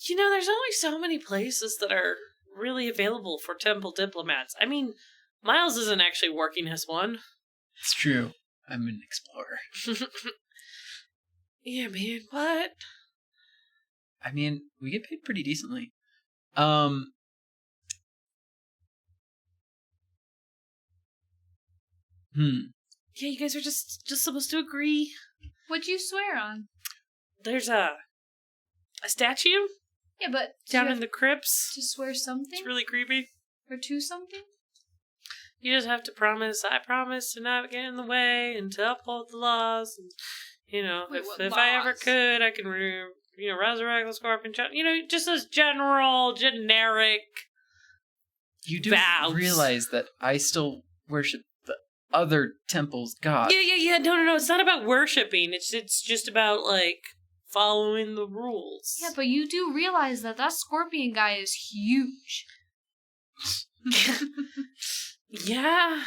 You know, there's only so many places that are really available for temple diplomats. I mean, Myles isn't actually working as one. It's true. I'm an explorer. Yeah, man, what? I mean, we get paid pretty decently. Yeah, you guys are just supposed to agree. What'd you swear on? There's a statue Yeah, but down in the crypts. to swear something It's really creepy. or to something. You just have to promise, I promise to not get in the way and to uphold the laws. And, Wait, what if I ever laws? could, I can, resurrect the scorpion child. Just those generic. You do vows. realize that I still worship the other temple's god. Yeah. No. It's not about worshipping. It's just about, like, following the rules. Yeah, but you do realize that scorpion guy is huge. Yeah.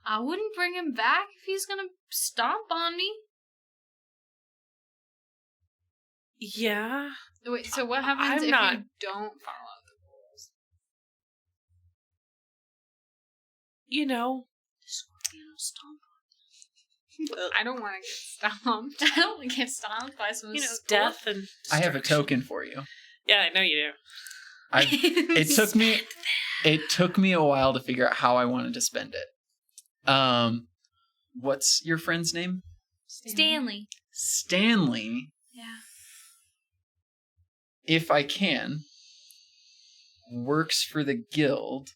I wouldn't bring him back if he's gonna stomp on me. Yeah. Wait, so what happens I'm if not- you don't follow the rules? Scorpion will stomp. I don't want to get stomped. I don't want to get stomped by some Death and I have a destruction. token for you. Yeah, I know you do. It took me a while to figure out how I wanted to spend it. What's your friend's name? Stanley. Stanley. Yeah. If I can, works for the guild.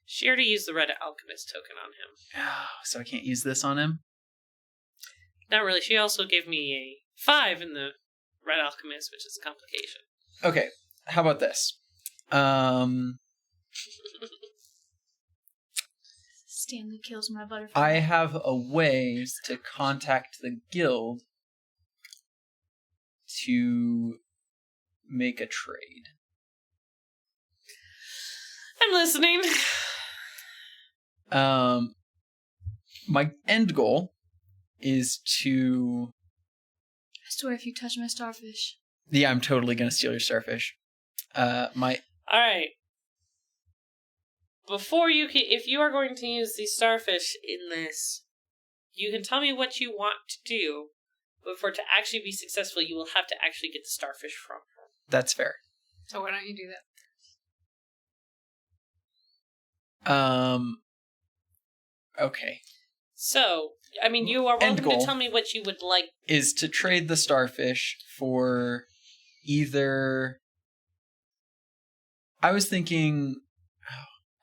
She already used the red alchemist token on him. Oh, so I can't use this on him? Not really. She also gave me a 5 in the red alchemist, which is a complication. Okay, how about this? Stanley kills my butterfly. I have a way to contact the guild to make a trade. I'm listening. My end goal is to... I swear if you touch my starfish. Yeah, I'm totally gonna steal your starfish. My... Alright. If you are going to use the starfish in this, you can tell me what you want to do, but for it to actually be successful, you will have to actually get the starfish from her. That's fair. So why don't you do that? Okay. So, I mean, you are End welcome to goal tell me what you would like. is to trade the starfish for either... I was thinking...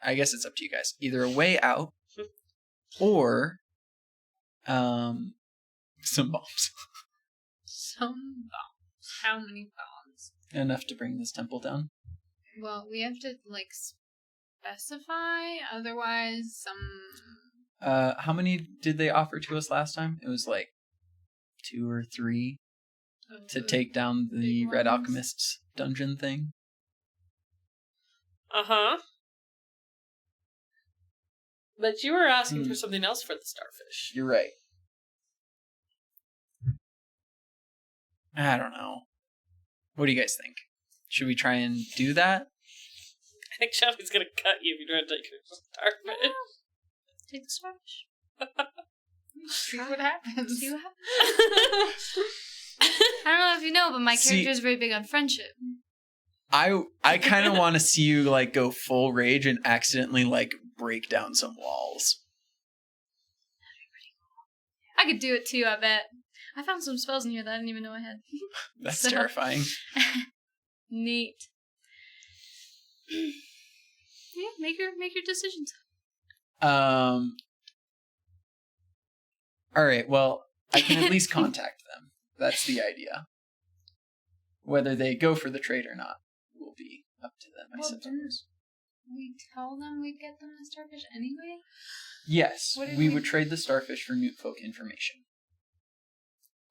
I guess it's up to you guys. Either a way out or some bombs. Some bombs. How many bombs? Enough to bring this temple down. Well, we have to, specify, otherwise How many did they offer to us last time? It was 2 or 3 to take down the big Red ones. Alchemist's dungeon thing. Uh-huh. But you were asking Hmm. for something else for the starfish. You're right. I don't know. What do you guys think? Should we try and do that? I think Shelby's gonna cut you if you try to take the starfish. Take the starfish. see what happens. See what happens. I don't know if you know, but my See- character is very big on friendship. I kind of want to see you go full rage and accidentally break down some walls. I could do it too, I bet. I found some spells in here that I didn't even know I had. That's So- terrifying. Neat. Yeah, make your decisions. All right, well, I can at least contact them. That's the idea. Whether they go for the trade or not will be up to them, I Well, suppose. We tell them we get them the starfish anyway? Yes, What did we we- would trade the starfish for newt folk information.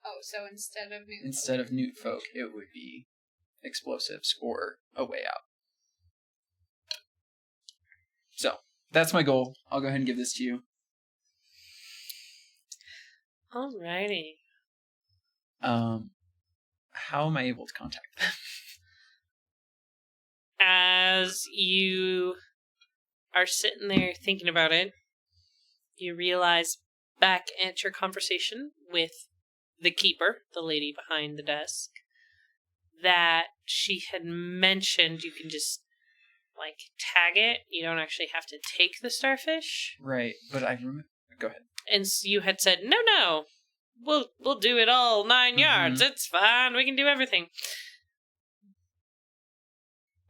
Oh, so instead of new Instead of newt folk, it would be explosives or a way out. So, that's my goal. I'll go ahead and give this to you. Alrighty. How am I able to contact them? As you are sitting there thinking about it, you realize back at your conversation with the keeper, the lady behind the desk, that she had mentioned you can just, like, tag it. You don't actually have to take the starfish. Right, but I remember. Go ahead. And so you had said, no, we'll do it all 9 yards. It's fine. We can do everything.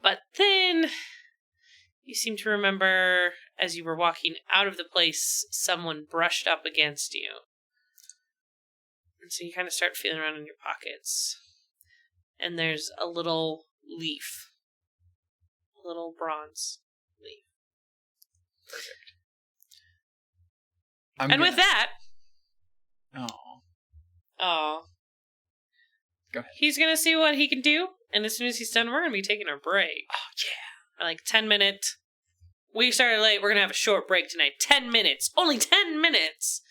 But then you seem to remember, as you were walking out of the place, someone brushed up against you. And so you kind of start feeling around in your pockets. And there's a little leaf. A little bronze leaf. Perfect. With that... Oh. Go ahead. He's going to see what he can do. And as soon as he's done, we're going to be taking our break. Oh, yeah. Like 10 minutes. We started late. We're going to have a short break tonight. 10 minutes. Only 10 minutes.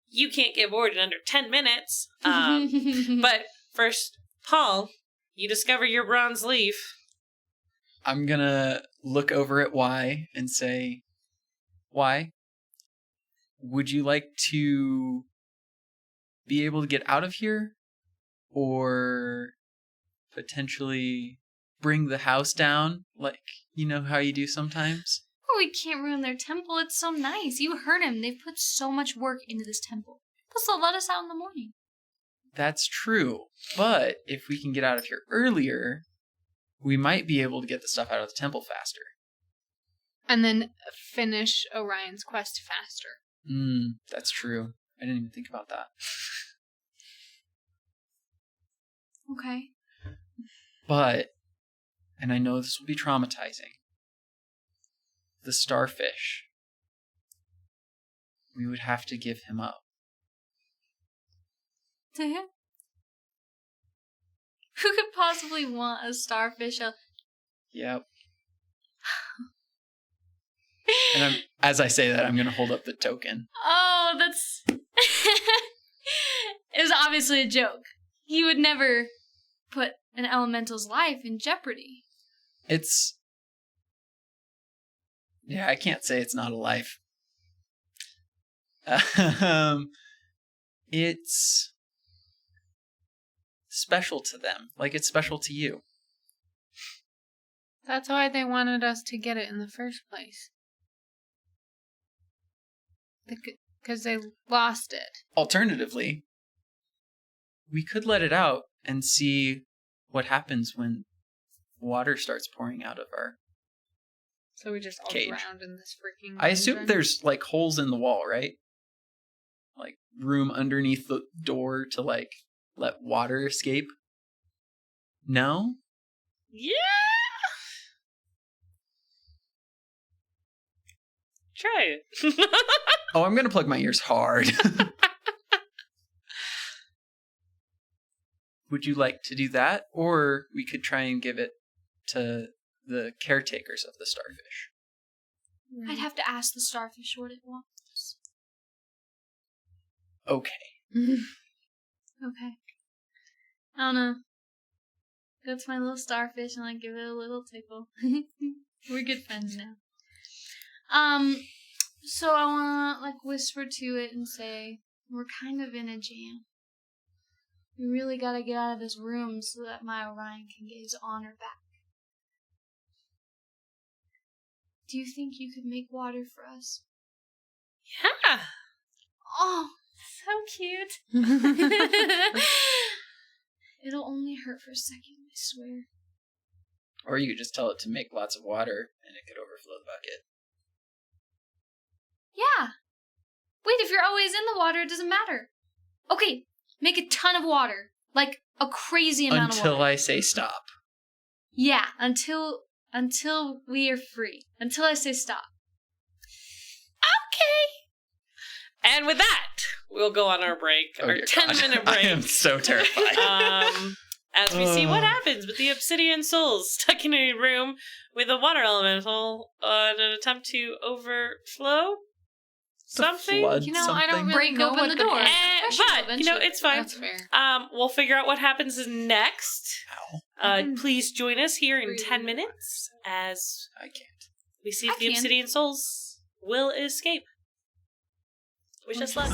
You can't get bored in under 10 minutes. But first, Paul, you discover your bronze leaf. I'm going to look over at Y and say, Y, would you like to be able to get out of here? Or potentially bring the house down? Like, you know how you do sometimes? Oh, we can't ruin their temple. It's so nice. You heard him. They've put so much work into this temple. Plus, they'll let us out in the morning. That's true. But if we can get out of here earlier, we might be able to get the stuff out of the temple faster. And then finish Orion's quest faster. That's true. I didn't even think about that. Okay. But, and I know this will be traumatizing, the starfish, we would have to give him up. To him? Who could possibly want a starfish? Yep. And as I say that, I'm going to hold up the token. Oh, that's... It was obviously a joke. He would never put an elemental's life in jeopardy. It's... Yeah, I can't say it's not a life. It's special to them. Like, it's special to you. That's why they wanted us to get it in the first place. Because they lost it. Alternatively, we could let it out and see what happens when water starts pouring out of our So we just all cage. drowned in this freaking... I assume dungeon? there's, like, holes in the wall, right? Like, room underneath the door to, like, let water escape? No? Yeah! Try it. Oh, I'm gonna plug my ears hard. Would you like to do that? Or we could try and give it to the caretakers of the starfish. I'd have to ask the starfish what it wants. Okay. Okay. I don't know. That's my little starfish and I give it a little tickle. We're good friends now. So I wanna, like, whisper to it and say, we're kind of in a jam. We really gotta get out of this room so that my Orion can get his honor back. Do you think you could make water for us? Yeah. Oh, so cute. It'll only hurt for a second, I swear. Or you could just tell it to make lots of water and it could overflow the bucket. Yeah. Wait, if you're always in the water, it doesn't matter. Okay, make a ton of water. Like, a crazy amount of water. Until I say stop. Yeah, until we are free. Until I say stop. Okay. And with that, we'll go on our break. Oh, our dear 10-minute God. break. I am so terrified. As we see what happens with the obsidian souls stuck in a room with a water elemental on an attempt to overflow something. Flood You know, I don't something? really Break know open what the the door. But, you know, it's fine. That's fair. We'll figure out what happens next. Ow. Please join us here in Really 10 minutes as I can't. we see if I the can. obsidian souls will escape. Wish us luck.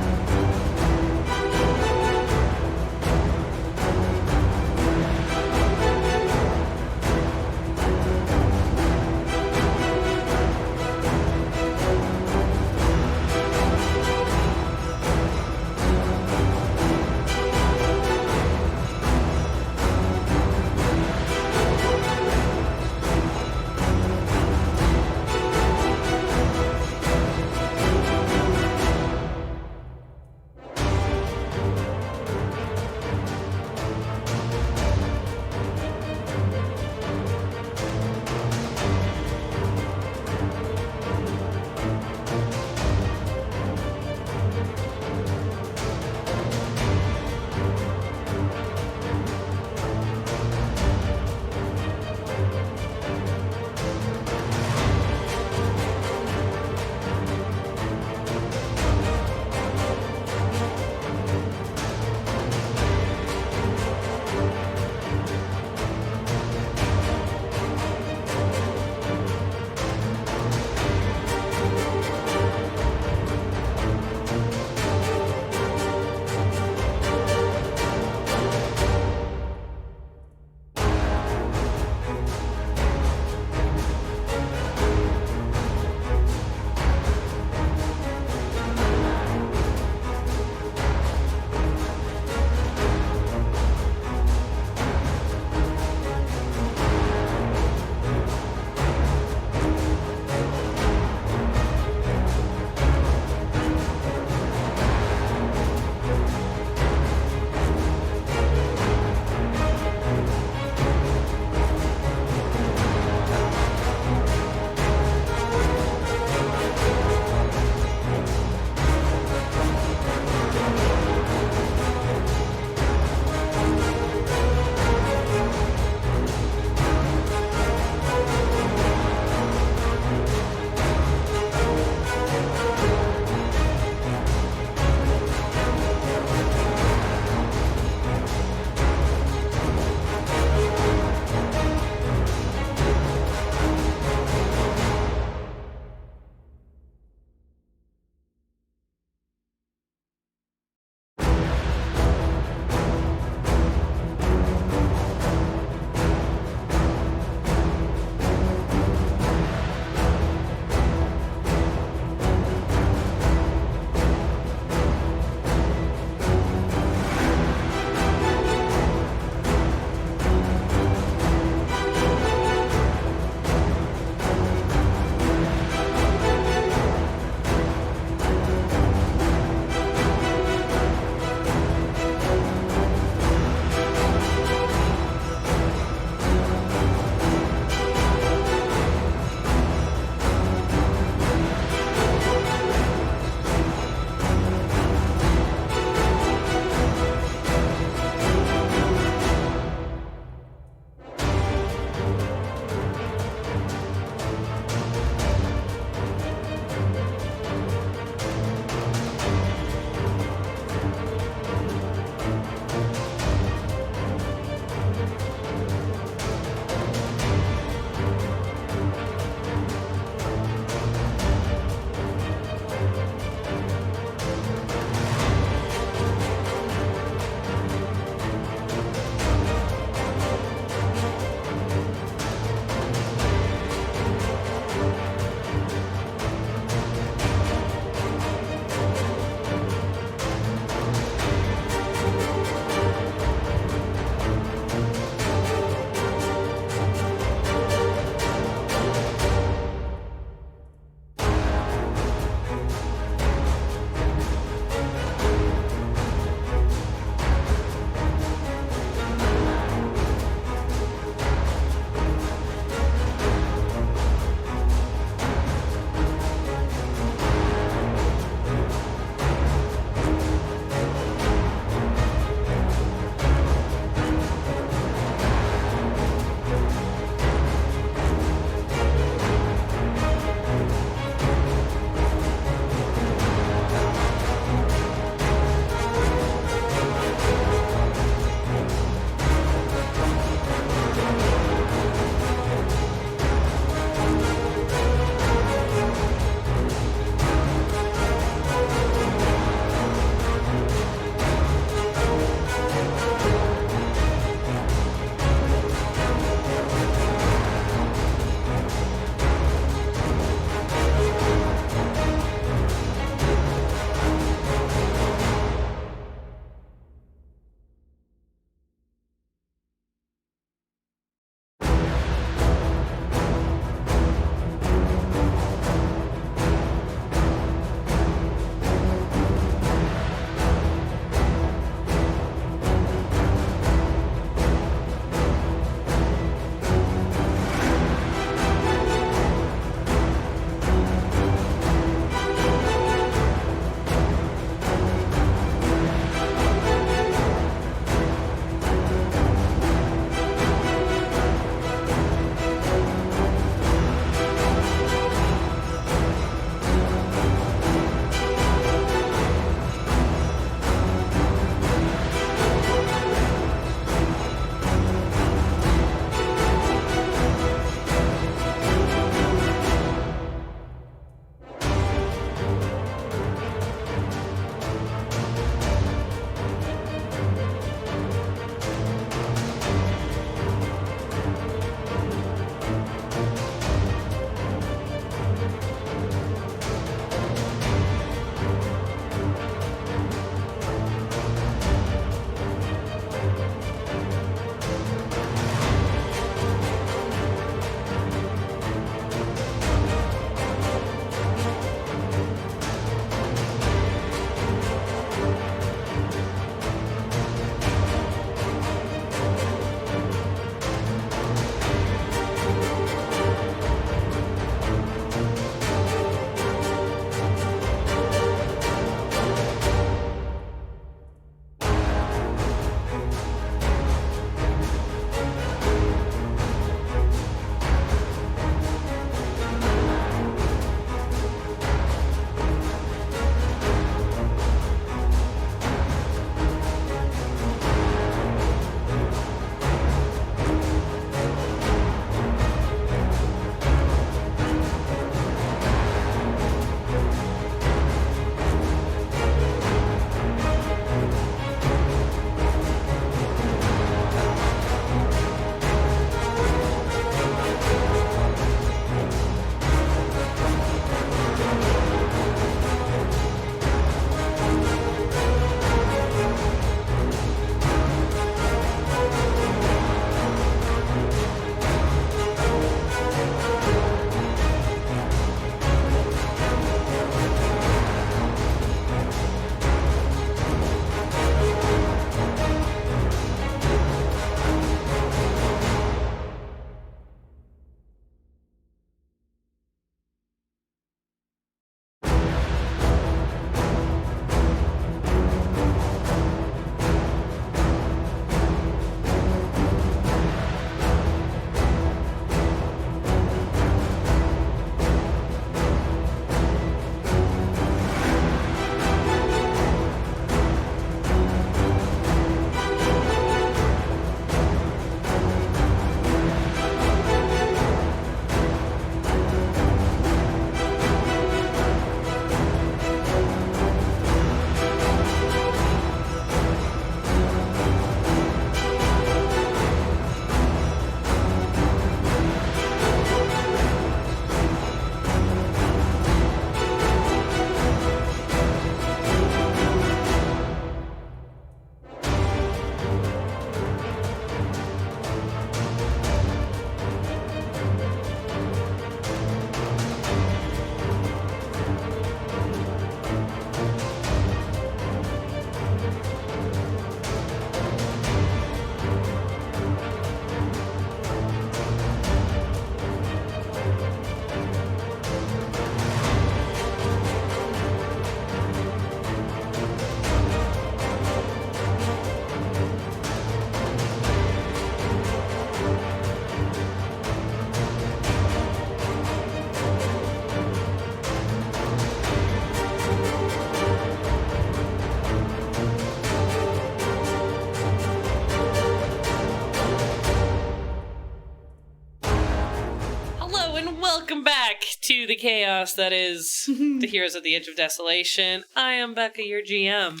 to the chaos that is the Heroes of the Edge of Desolation. I am Becca, your GM.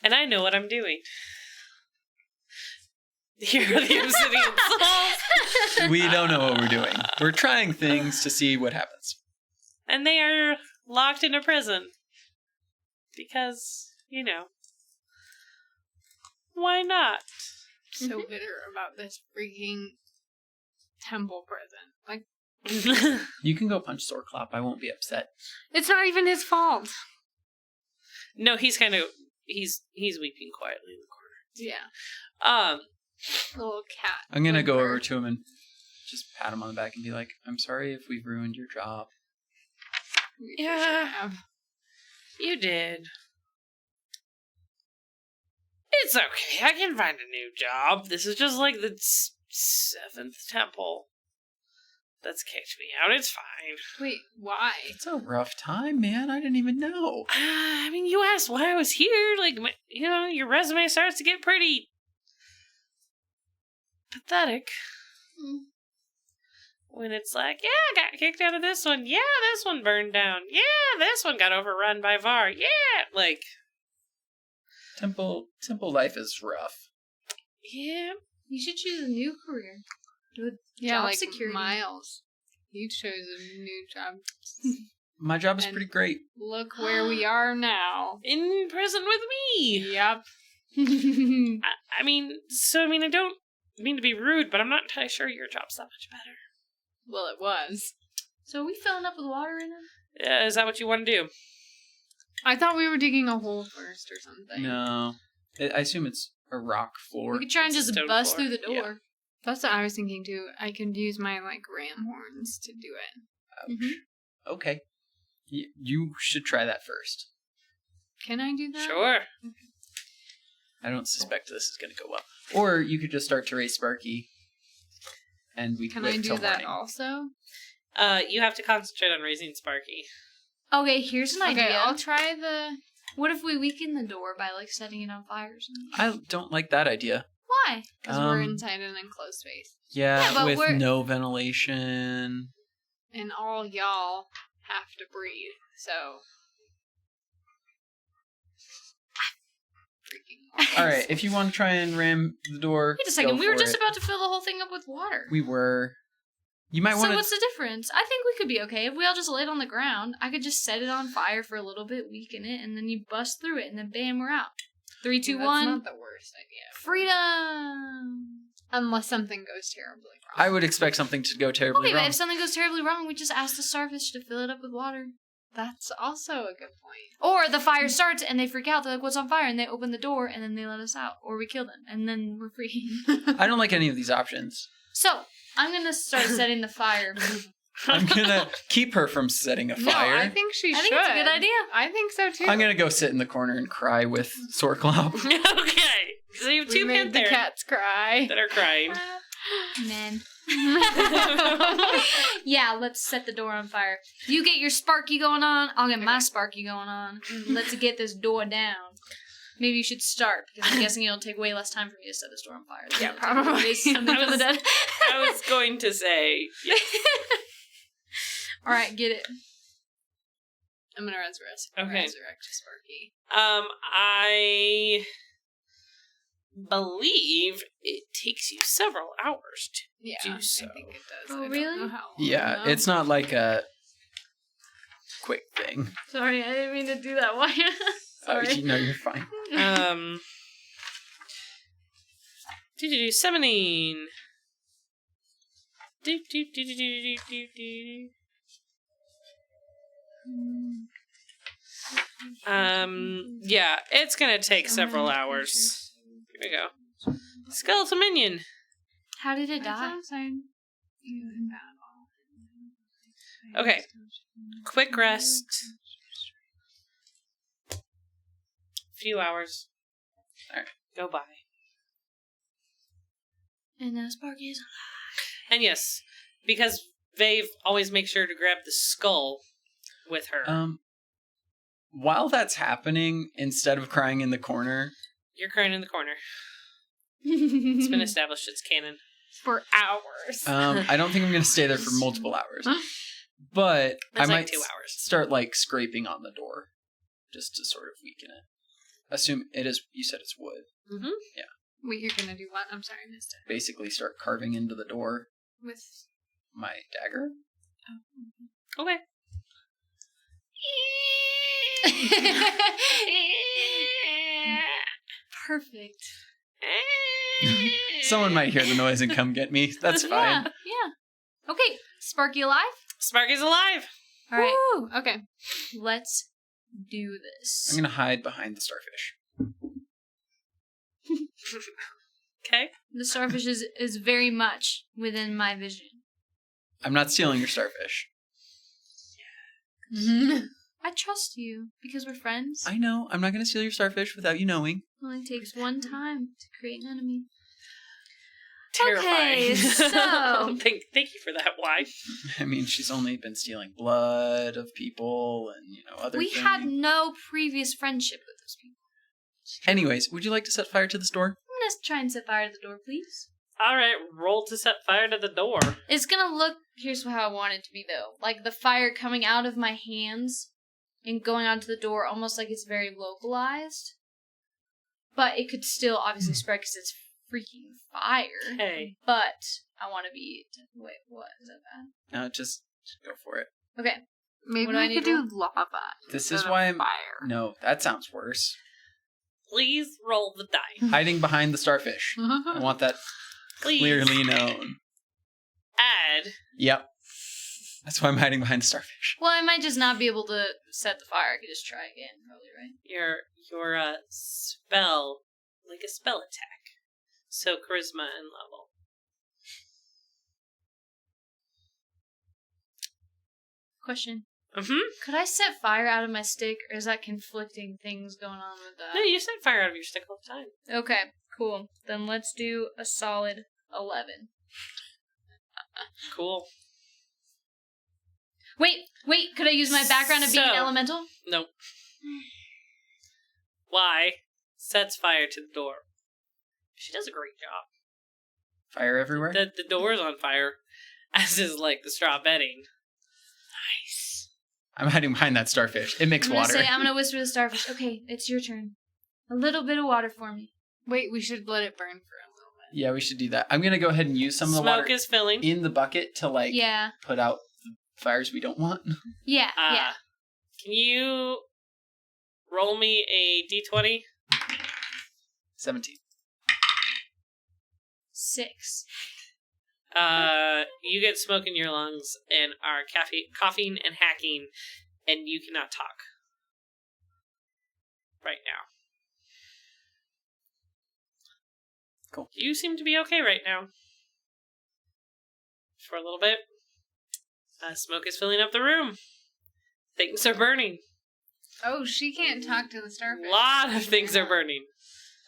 And I know what I'm doing. Hero of the Obsidian Souls. We don't know what we're doing. We're trying things to see what happens. And they are locked in a prison. Because, why not? So bitter about this freaking temple prison. Like, You can go punch Sorclop. I won't be upset. it's not even his fault. No, he's he's weeping quietly in the corner. Yeah. Little cat. I'm going to go whimper. over to him and just pat him on the back and be like, I'm sorry if we've ruined your job. Yeah. You did. It's okay. I can find a new job. This is just like the 7th temple that's kicked me out. It's fine. Wait, why? It's a rough time, man. I didn't even know. I mean, you asked why I was here. Like, your resume starts to get pretty pathetic. When it's like, yeah, I got kicked out of this one. Yeah, this one burned down. Yeah, this one got overrun by VAR. Yeah, like... Temple life is rough. Yeah. You should choose a new career. With Yeah, job like security. Myles. You chose a new job. My job is And- pretty great. Look where we are now. In prison with me. Yep. I don't mean to be rude, but I'm not entirely sure your job's that much better. Well, it was. So are we filling up with water in them? Is that what you want to do? I thought we were digging a hole first or something. No. I assume it's a rock floor. We could try and It's a just stone bust floor. through the door. Yeah. That's what I was thinking too. I could use my ram horns to do it. Ouch. Okay. You should try that first. Can I do that? Sure. I don't suspect this is going to go well. Or you could just start to raise Sparky, and we Can wait I do till that morning. also? You have to concentrate on raising Sparky. Okay, here's an idea. Okay, I'll try the. What if we weaken the door by setting it on fire or something? I don't like that idea. Why? Because we're inside an enclosed space. Yeah, but with we're- no ventilation. And all y'all have to breathe, so. Freaking All right, if you want to try and ram the door, Wait a second, go we were for just it. about to fill the whole thing up with water. We were. You might So want what's to. the difference? I think we could be okay if we all just laid on the ground. I could just set it on fire for a little bit, weaken it, and then you bust through it, and then bam, we're out. 3, 2, That's 1. not the worst idea. Freedom. Unless something goes terribly wrong. I would expect something to go terribly Okay, wrong. but if something goes terribly wrong, we just ask the starfish to fill it up with water. That's also a good point. Or the fire starts and they freak out. They're like, "What's on fire?" And they open the door and then they let us out, or we kill them and then we're free. I don't like any of these options. So I'm gonna start setting the fire. I'm gonna keep her from setting a fire. No, I think she I should. think it's a good idea. I think so too. I'm gonna go sit in the corner and cry with Sorclop. Okay. So you have We two made the Panthers cats cry. that are crying. Men. Yeah, let's set the door on fire. You get your Sparky going on. I'll get my Sparky going on. Let's get this door down. Maybe you should start because I'm guessing it'll take way less time for me to set this door on fire. than Yeah, it'll take me to probably. raise something from the dead. I was going to say, yes. All right, get it. I'm gonna Okay. resurrect Sparky. I believe it takes you several hours to Yeah, do so. I think it does. Oh, I don't really? know how long, Yeah, though. it's not like a quick thing. Sorry, I didn't mean to do that. Why? Sorry. No, you're fine. Summoning. Yeah, it's gonna take several hours. Here we go. Skeletal minion. How did it It's die? outside. You in battle. Okay. Quick rest. Few hours. Alright. Go by. And Sparky is And yes, because Veiv always makes sure to grab the skull with her. While that's happening, instead of crying in the corner, You're crying in the corner. It's been established it's canon. For hours. I don't think I'm going to stay there for multiple hours. But I That's like might 2 hours. start like scraping on the door just to sort of weaken it. Assume it is, you said it's wood. Mm-hmm. Wait, you're gonna do what? I'm sorry, I missed it. Basically start carving into the door With my dagger. Okay. Perfect. Someone might hear the noise and come get me. That's fine. Yeah. Okay, Sparky alive? Sparky's alive. All right, Woo! Okay. let's do this. I'm going to hide behind the starfish. Okay. The starfish is very much within my vision. I'm not stealing your starfish. I trust you because we're friends. I know. I'm not going to steal your starfish without you knowing. It only takes one time to create an enemy. Terrifying. Okay, so- thank you for that. Why? I mean, she's only been stealing blood of people and, other We things. had no previous friendship with those people. Anyways, would you like to set fire to this door? I'm gonna try and set fire to the door, please. All right, roll to set fire to the door. It's gonna look, here's how I want it to be though. Like the fire coming out of my hands and going onto the door almost like it's very localized. But it could still obviously spread because it's freaking fire. Hey. But I want to be... Wait, what? Is that bad? No, just go for it. Okay. Maybe What do I we need could to do lava. This instead is of why I'm... fire. No, that sounds worse. Please roll the die. Hiding behind the starfish. I want that Please clearly known. add. Yep. That's why I'm hiding behind the starfish. Well, I might just not be able to set the fire. I could just try again, probably, right? your spell, like a spell attack. So charisma and level. Question. Mm-hmm. Could I set fire out of my stick, or is that conflicting things going on with that? No, you set fire out of your stick all the time. Okay, cool. Then let's do a solid 11. Cool. Wait, could I use my background of being an So- elemental? Nope. Why sets fire to the door? She does a great job. Fire everywhere? The door's on fire, as is like the straw bedding. Nice. I'm hiding behind that starfish. It makes water. I'm gonna whisper to the starfish. Okay, it's your turn. A little bit of water for me. Wait, we should let it burn for a little bit. Yeah, we should do that. I'm going to go ahead and use some of the Smoke water is filling. in the bucket to, Yeah, put out the fires we don't want. yeah. Can you roll me a d20? 17. 6. You get smoke in your lungs and are coughing and hacking, and you cannot talk right now. Cool. You seem to be okay right now. For a little bit. Smoke is filling up the room. Things are burning. Oh, she can't talk to the starfish. A lot of things are burning.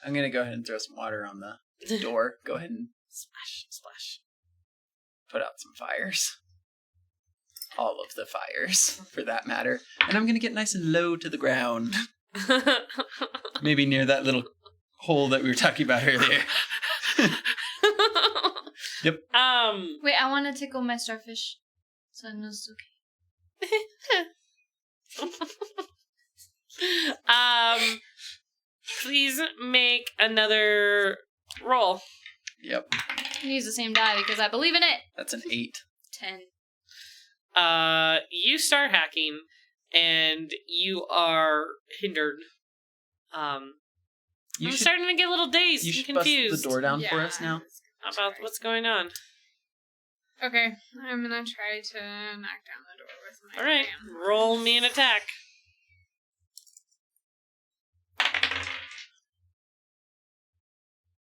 I'm going to go ahead and throw some water on the door. Go ahead and Splash, splash. put out some fires. All of the fires, for that matter. And I'm going to get nice and low to the ground. Maybe near that little hole that we were talking about earlier. Yep. Wait, I want to tickle my starfish, so I know it's okay. Please make another roll. Yep. I use the same die because I believe in it. That's an 8. 10. You start hacking, and you are hindered. I'm starting to get a little dazed You and should bust confused the door down for us now. about what's going on. Okay, I'm gonna try to knock down the door with my Alright, fan. roll me an attack.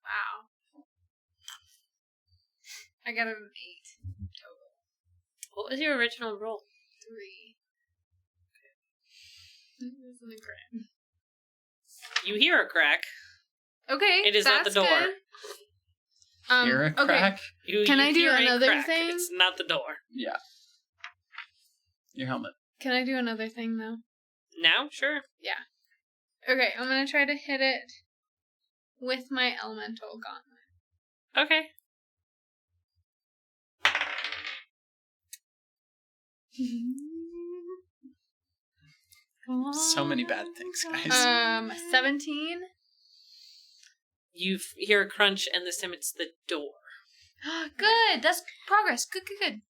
Wow. I got an 8 total. What was your original roll? 3. This isn't a crit. You hear a crack. Okay, It is not the that's door. good. Hear a Okay. crack? Can You I do hear a another crack. thing? It's not the door. Yeah. Your helmet. Can I do another thing though? Now? Sure. Okay, I'm gonna try to hit it with my elemental gauntlet. Okay. Come on. So many bad things, guys. 17. You hear a crunch, and this time it's the door. Good. That's progress. Good.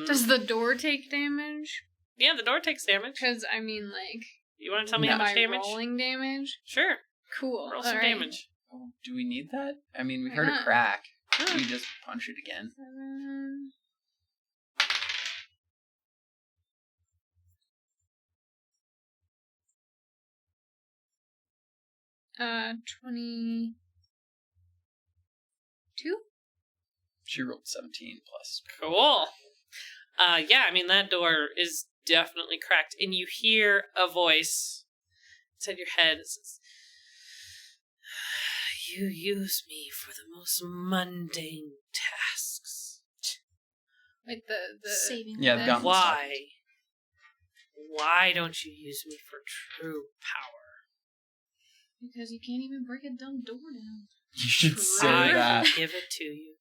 Does the door take damage? Yeah, the door takes damage. Because, I mean, like... You want to tell me am how much I damage? rolling damage? Sure. Cool. Roll some Alright. damage. Oh, do we need that? I mean, we Why heard a not? crack. Yeah. We just punch it again. 22? She rolled 17 plus. Cool. Yeah, I mean, that door is definitely cracked, and you hear a voice inside your head. It says, "You use me for the most mundane tasks. Wait, the Saving. Yeah, the lives. gauntlets. Why? Why don't you use me for true power? Because you can't even break a dumb door down. You should say I that. will give it to you."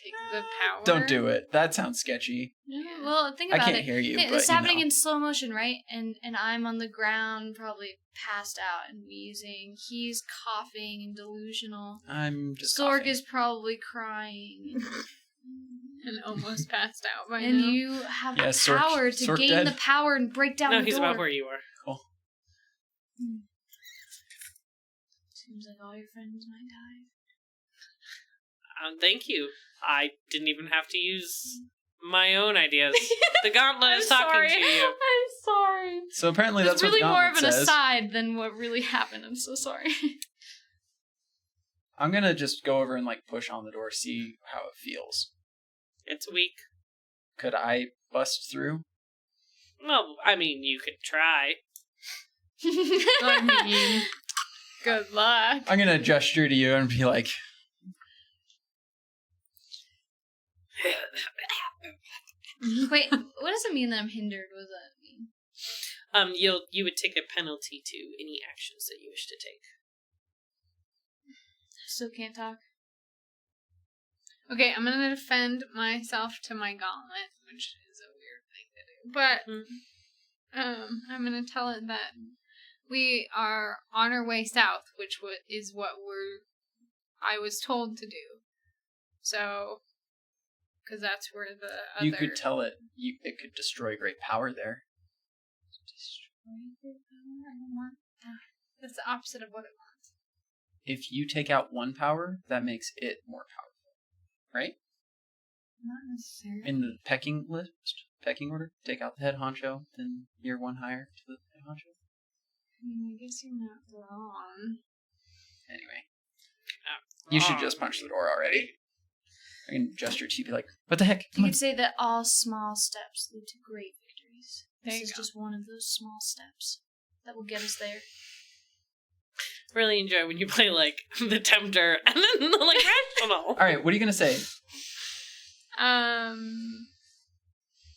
take the power. Don't do it. That sounds sketchy. Yeah. Well, think I about can't it. hear you, It's but happening you know. in slow motion, right? And I'm on the ground, probably passed out and wheezing. He's coughing and delusional. I'm just Sorg coughing. is probably crying. And almost passed out by And now. you have Yeah, the Sorg- power to Sorg gain dead. the power and break down No, the he's door. about where you are. Cool. Seems like all your friends might die. Thank you. I didn't even have to use my own ideas. The gauntlet is I'm talking sorry. to you. I'm sorry. So apparently It's that's really what more of Gauntlet an says. aside than what really happened. I'm so sorry. I'm gonna just go over and like push on the door, see how it feels. It's weak. Could I bust through? Well, I mean, you could try. I mean, good luck. I'm gonna gesture to you and be like, Wait, what does it mean that I'm hindered? What does that mean? You would take a penalty to any actions that you wish to take. Still can't talk. Okay, I'm gonna defend myself to my gauntlet, which is a weird thing to do. But I'm gonna tell it that we are on our way south, which is what I was told to do. So, because that's where the other... you could tell it. It could destroy great power there. Destroy the power? I don't want that. That's the opposite of what it wants. If you take out one power, that makes it more powerful, right? Not necessarily. In the pecking order, take out the head honcho, then you're one higher to the head honcho. I mean, I guess you're not wrong. Anyway, you should just punch the door already. I can gesture to you, be like, "What the heck? You Come on." could say that all small steps lead to great victories. There This you is go. just one of those small steps that will get us there. Really enjoy when you play, like, the Tempter and then, like, Rational. All right, what are you gonna say?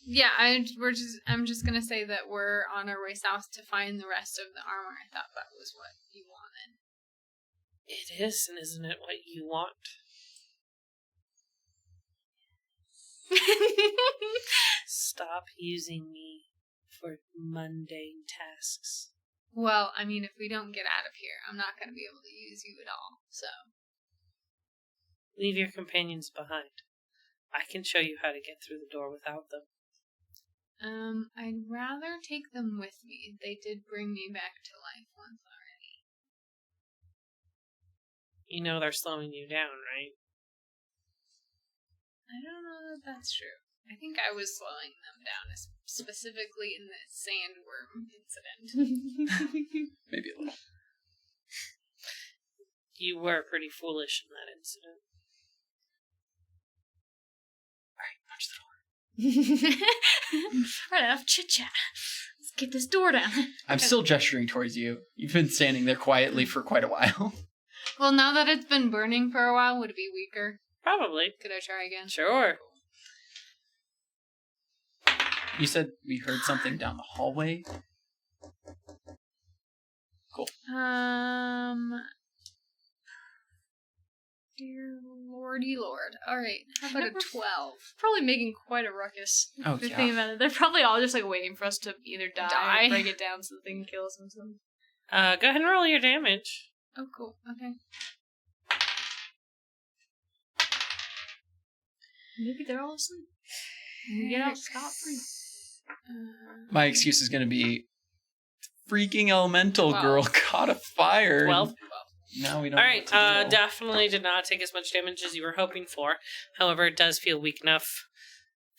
Yeah, I'm just gonna say that we're on our way south to find the rest of the armor. I thought that was what you wanted. It is, and isn't it what you want? Stop using me for mundane tasks. Well, I mean, if we don't get out of here, I'm not gonna be able to use you at all, so. Leave your companions behind. I can show you how to get through the door without them. I'd rather take them with me. They did bring me back to life once already. You know they're slowing you down, right? I don't know that that's true. I think I was slowing them down, specifically in the sandworm incident. Maybe a little. You were pretty foolish in that incident. Punch the door. Right, enough chit chat. Let's get this door down. I'm still gesturing towards you. You've been standing there quietly for quite a while. Well, now that it's been burning for a while, would it be weaker? Probably. Could I try again? Sure. You said we heard something down the hallway. Cool. Dear Lord, Party Lord. All right. How about a 12? Probably making quite a ruckus. Oh, If you yeah. think about it, they're probably all just like waiting for us to either die. Or break it down so the thing can kill us and stuff. Go ahead and roll your damage. Oh, cool. Okay. Maybe they're all asleep. We get out scot-free. My excuse is going to be freaking elemental girl caught a fire. 12. Now we don't. All know right. what to do. Definitely did not take as much damage as you were hoping for. However, it does feel weak enough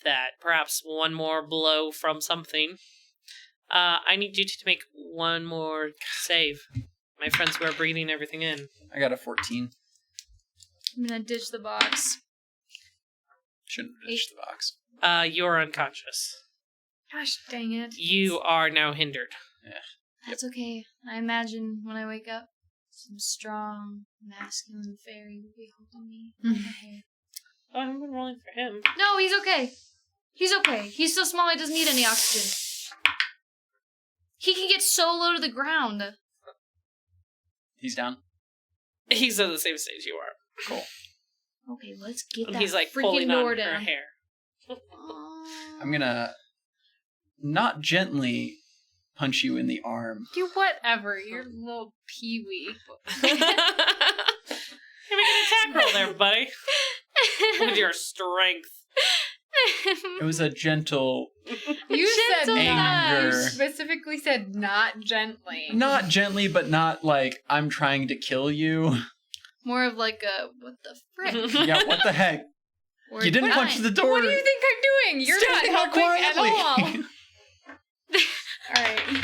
that perhaps one more blow from something. I need you to make one more save. My friends who are breathing everything in. I got a 14. I'm gonna ditch the box. Shouldn't have ditched the box. You're unconscious. Gosh dang it. You are now hindered. That's okay. I imagine when I wake up, some strong, masculine fairy will be holding me. by my hair. Oh, I've been rolling for him. No, he's okay. He's okay. He's so small he doesn't need any oxygen. He can get so low to the ground. He's down. He's at the same stage you are. Cool. Okay, let's get And that he's like freaking pulling on door her down. hair. I'm gonna not gently punch you in the arm. Do whatever. You're a little peewee. Hey, make an attack roll there, buddy. With your strength. It was a gentle, You said Gentle not. You nudge. specifically said not gently. not gently, but not like I'm trying to kill you. More of like a, what the frick? Yeah, what the heck? We're You didn't punch fine. the door. What do you think I'm doing? You're Standing not up helping at quietly. all. All right.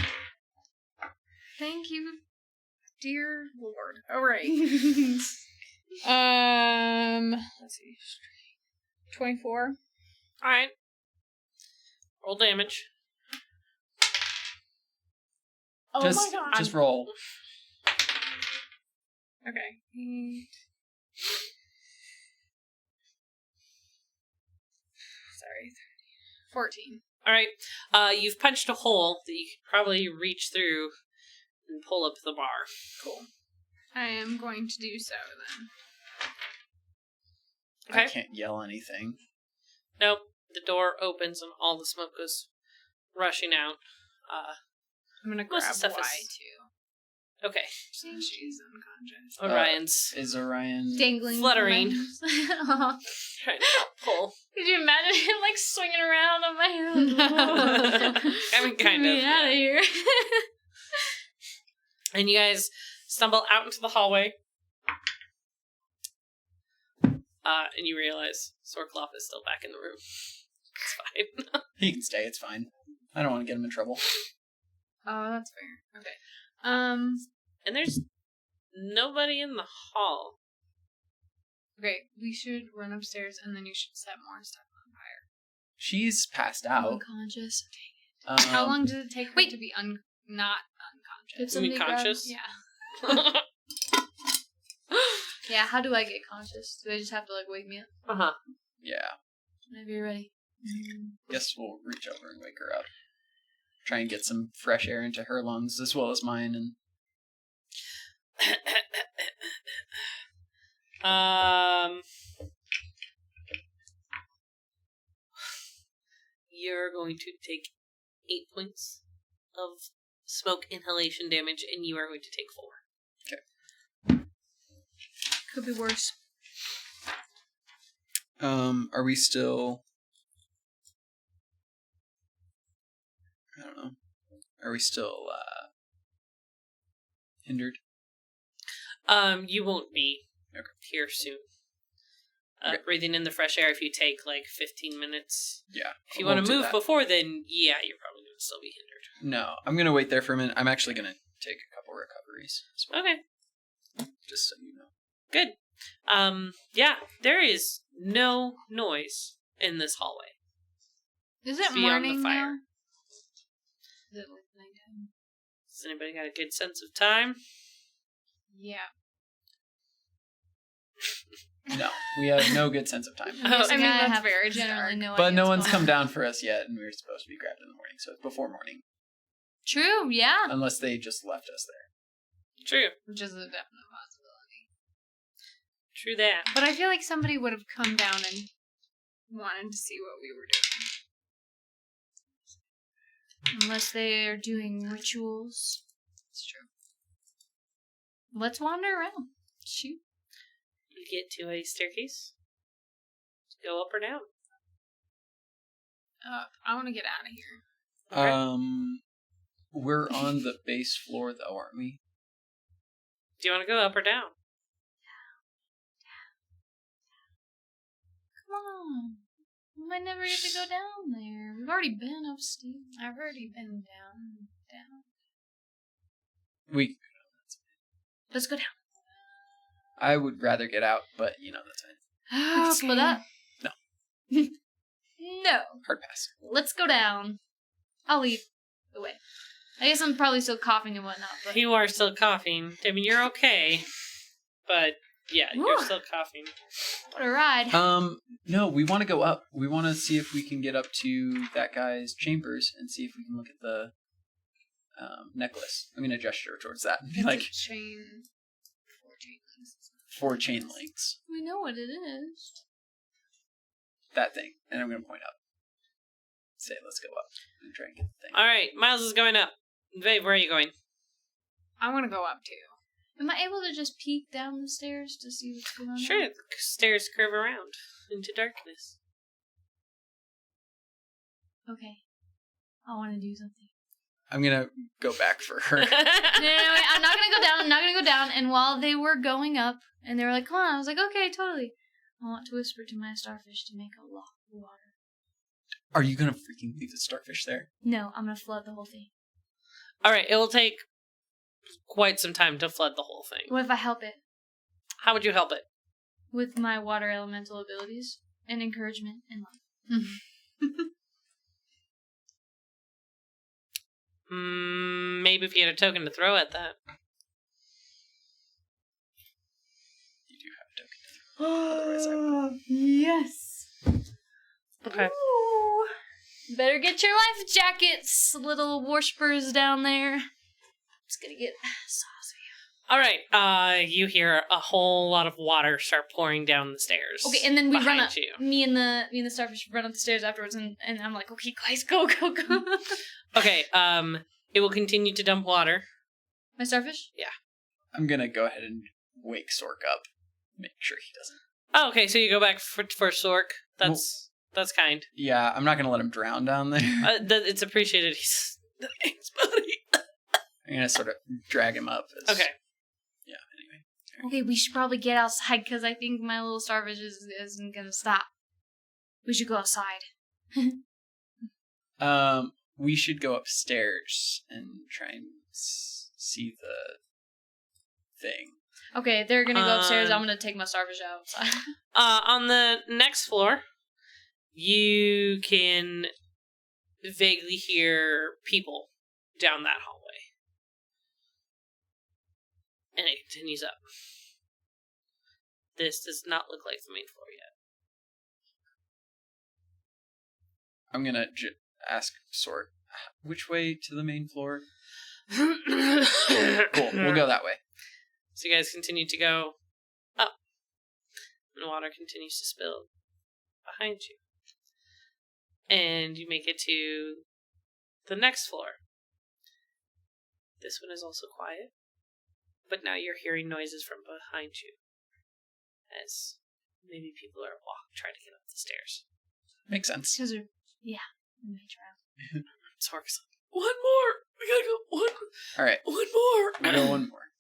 Thank you, dear Lord. All right. Let's see. 24. Alright. Roll damage. Oh just, my god. just roll. Okay. 8. Sorry. 14. Alright. You've punched a hole that you could probably reach through and pull up the bar. Cool. I am going to do so then. Okay. I can't yell anything. Nope. The door opens and all the smoke goes rushing out. I'm gonna Most grab of the stuff Y is- too. Okay. Since she's unconscious. Orion's Is Orion... Dangling. Fluttering. Aw. trying to pull. Could you imagine him like swinging around on my head? I mean, kind Get of. me out of here. And you guys stumble out into the hallway. And you realize Sorkloff is still back in the room. It's fine. He can stay, it's fine. I don't want to get him in trouble. Oh, that's fair. Okay. And there's nobody in the hall. Okay, we should run upstairs and then you should set more stuff on fire. She's passed out. Unconscious. How long does it take her Wait. to be not unconscious? You mean Somebody grab- conscious? Yeah. Yeah, how do I get conscious? Do I just have to like wake me up? Uh-huh. Yeah. Whenever you're ready. Guess we'll reach over and wake her up. Try and get some fresh air into her lungs as well as mine. And You're going to take 8 points of smoke inhalation damage, and you are going to take 4. Could be worse. are we still... I don't know. Are we still, hindered? You won't be here soon. Okay. Breathing in the fresh air, if you take like 15 minutes. Yeah. If you I want won't to do move that. before then, yeah, you're probably going to still be hindered. No, I'm gonna wait there for a minute. I'm actually gonna take a couple recoveries as well, Okay, just so you know. good. Yeah, there is no noise in this hallway. Is It's it beyond morning the fire. now? Is it like nighttime? Has anybody got a good sense of time? Yeah. No, we have no good sense of time. Oh, I mean, I that's have very generally dark. no But idea no what's one's going come on. down for us yet, and we were supposed to be grabbed in the morning, so it's before morning. True, yeah. Unless they just left us there. True. Which is a definite possibility. True that. But I feel like somebody would have come down and wanted to see what we were doing. Unless they're doing rituals. It's true. Let's wander around. Shoot. You get to a staircase. Go up or down. I want to get out of here. Okay. We're on the base floor, though, aren't we? Do you want to go up or down? Come on. We might never get to go down there. We've already been upstairs. I've already been down. We. Let's go down. I would rather get out, but that's fine. We can split up. No. No. Hard pass. Let's go down. I'll lead the way. I guess I'm probably still coughing and whatnot, but... You are still coughing. I mean, you're okay. But, yeah, you're Whew. still coughing. What a ride. No, we want to go up. We want to see if we can get up to that guy's chambers and see if we can look at the necklace. I'm going to gesture towards that and be like, Chain. 4 chain links. We know what it is. That thing. And I'm going to point up. Say, let's go up and try and get the thing. All right, Myles is going up. Veiv, where are you going? I want to go up too. Am I able to just peek down the stairs to see what's going on? Sure, the stairs curve around into darkness. Okay. I want to do something. I'm going to go back for her. No, I'm not going to go down. I'm not going to go down. And while they were going up, and they were like, come on, I was like, okay, totally. I want to whisper to my starfish to make a lot of water. Are you going to freaking leave the starfish there? No, I'm going to flood the whole thing. All right, it will take quite some time to flood the whole thing. What if I help it? How would you help it? With my water elemental abilities and encouragement and love. Maybe if you had a token to throw at that. You do have a token. Otherwise I would. Yes. Okay. Ooh. Better get your life jackets, little worshipers down there. It's gonna get saucy. All right. You hear a whole lot of water start pouring down the stairs. Okay, and then we run behind up. you. Me and the starfish run up the stairs afterwards, and I'm like, okay, guys, go. Okay. It will continue to dump water. My starfish? Yeah. I'm going to go ahead and wake Sork up. Make sure he doesn't. Oh, okay. So you go back for Sork. That's kind. Yeah, I'm not going to let him drown down there. It's appreciated. Thanks, buddy. I'm going to sort of drag him up. Okay. Yeah, anyway. Okay, we should probably get outside because I think my little starfish isn't gonna stop. We should go outside. We should go upstairs and try and see the thing. Okay, they're gonna go upstairs. I'm gonna take my starfish outside. On the next floor, you can vaguely hear people down that hallway. And it continues up. This does not look like the main floor yet. I'm going to ask Sork, which way to the main floor? Cool, we'll go that way. So you guys continue to go up. And water continues to spill behind you. And you make it to the next floor. This one is also quiet. But now you're hearing noises from behind you. As maybe people are trying to get up the stairs. Makes sense. Because we may try. Sork's like, one more! We gotta go one All right. more! We'll go one more.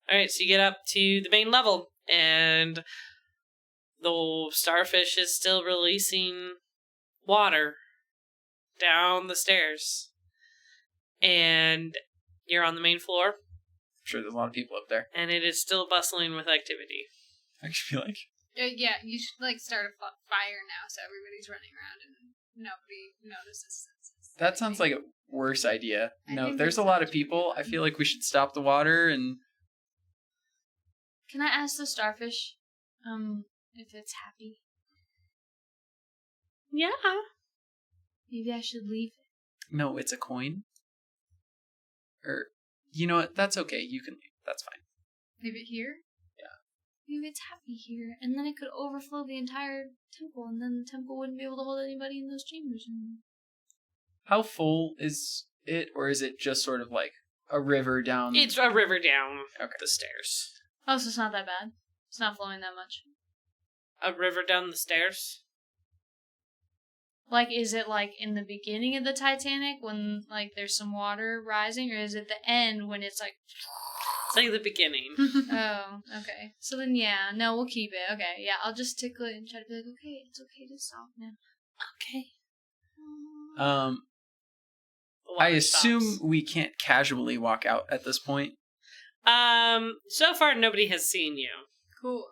Alright, so you get up to the main level, and the starfish is still releasing water down the stairs. And you're on the main floor. I'm sure there's a lot of people up there. And it is still bustling with activity. I feel like. Yeah, you should start a fire now so everybody's running around and nobody notices. That sounds like a worse idea. I No, think there's it a lot of sounds people. I feel like we should stop the water and... Can I ask the starfish, if it's happy? Yeah. Maybe I should leave it. No, it's a coin. Or, you know what? That's okay. You can leave. That's fine. Leave it here? maybe it's happy here, and then it could overflow the entire temple, and then the temple wouldn't be able to hold anybody in those chambers anymore. How full is it, or is it just sort of like a river down? It's a river down Okay. the stairs. Oh, so it's not that bad. It's not flowing that much. A river down the stairs? Like, is it like in the beginning of the Titanic when like there's some water rising, or is it the end when it's like? It's like the beginning. Oh, okay. So then, yeah, no, we'll keep it. Okay, yeah, I'll just tickle it and try to be like, okay, it's okay to stop now. Okay. The I water assume stops. we can't casually walk out at this point. So far nobody has seen you. Cool.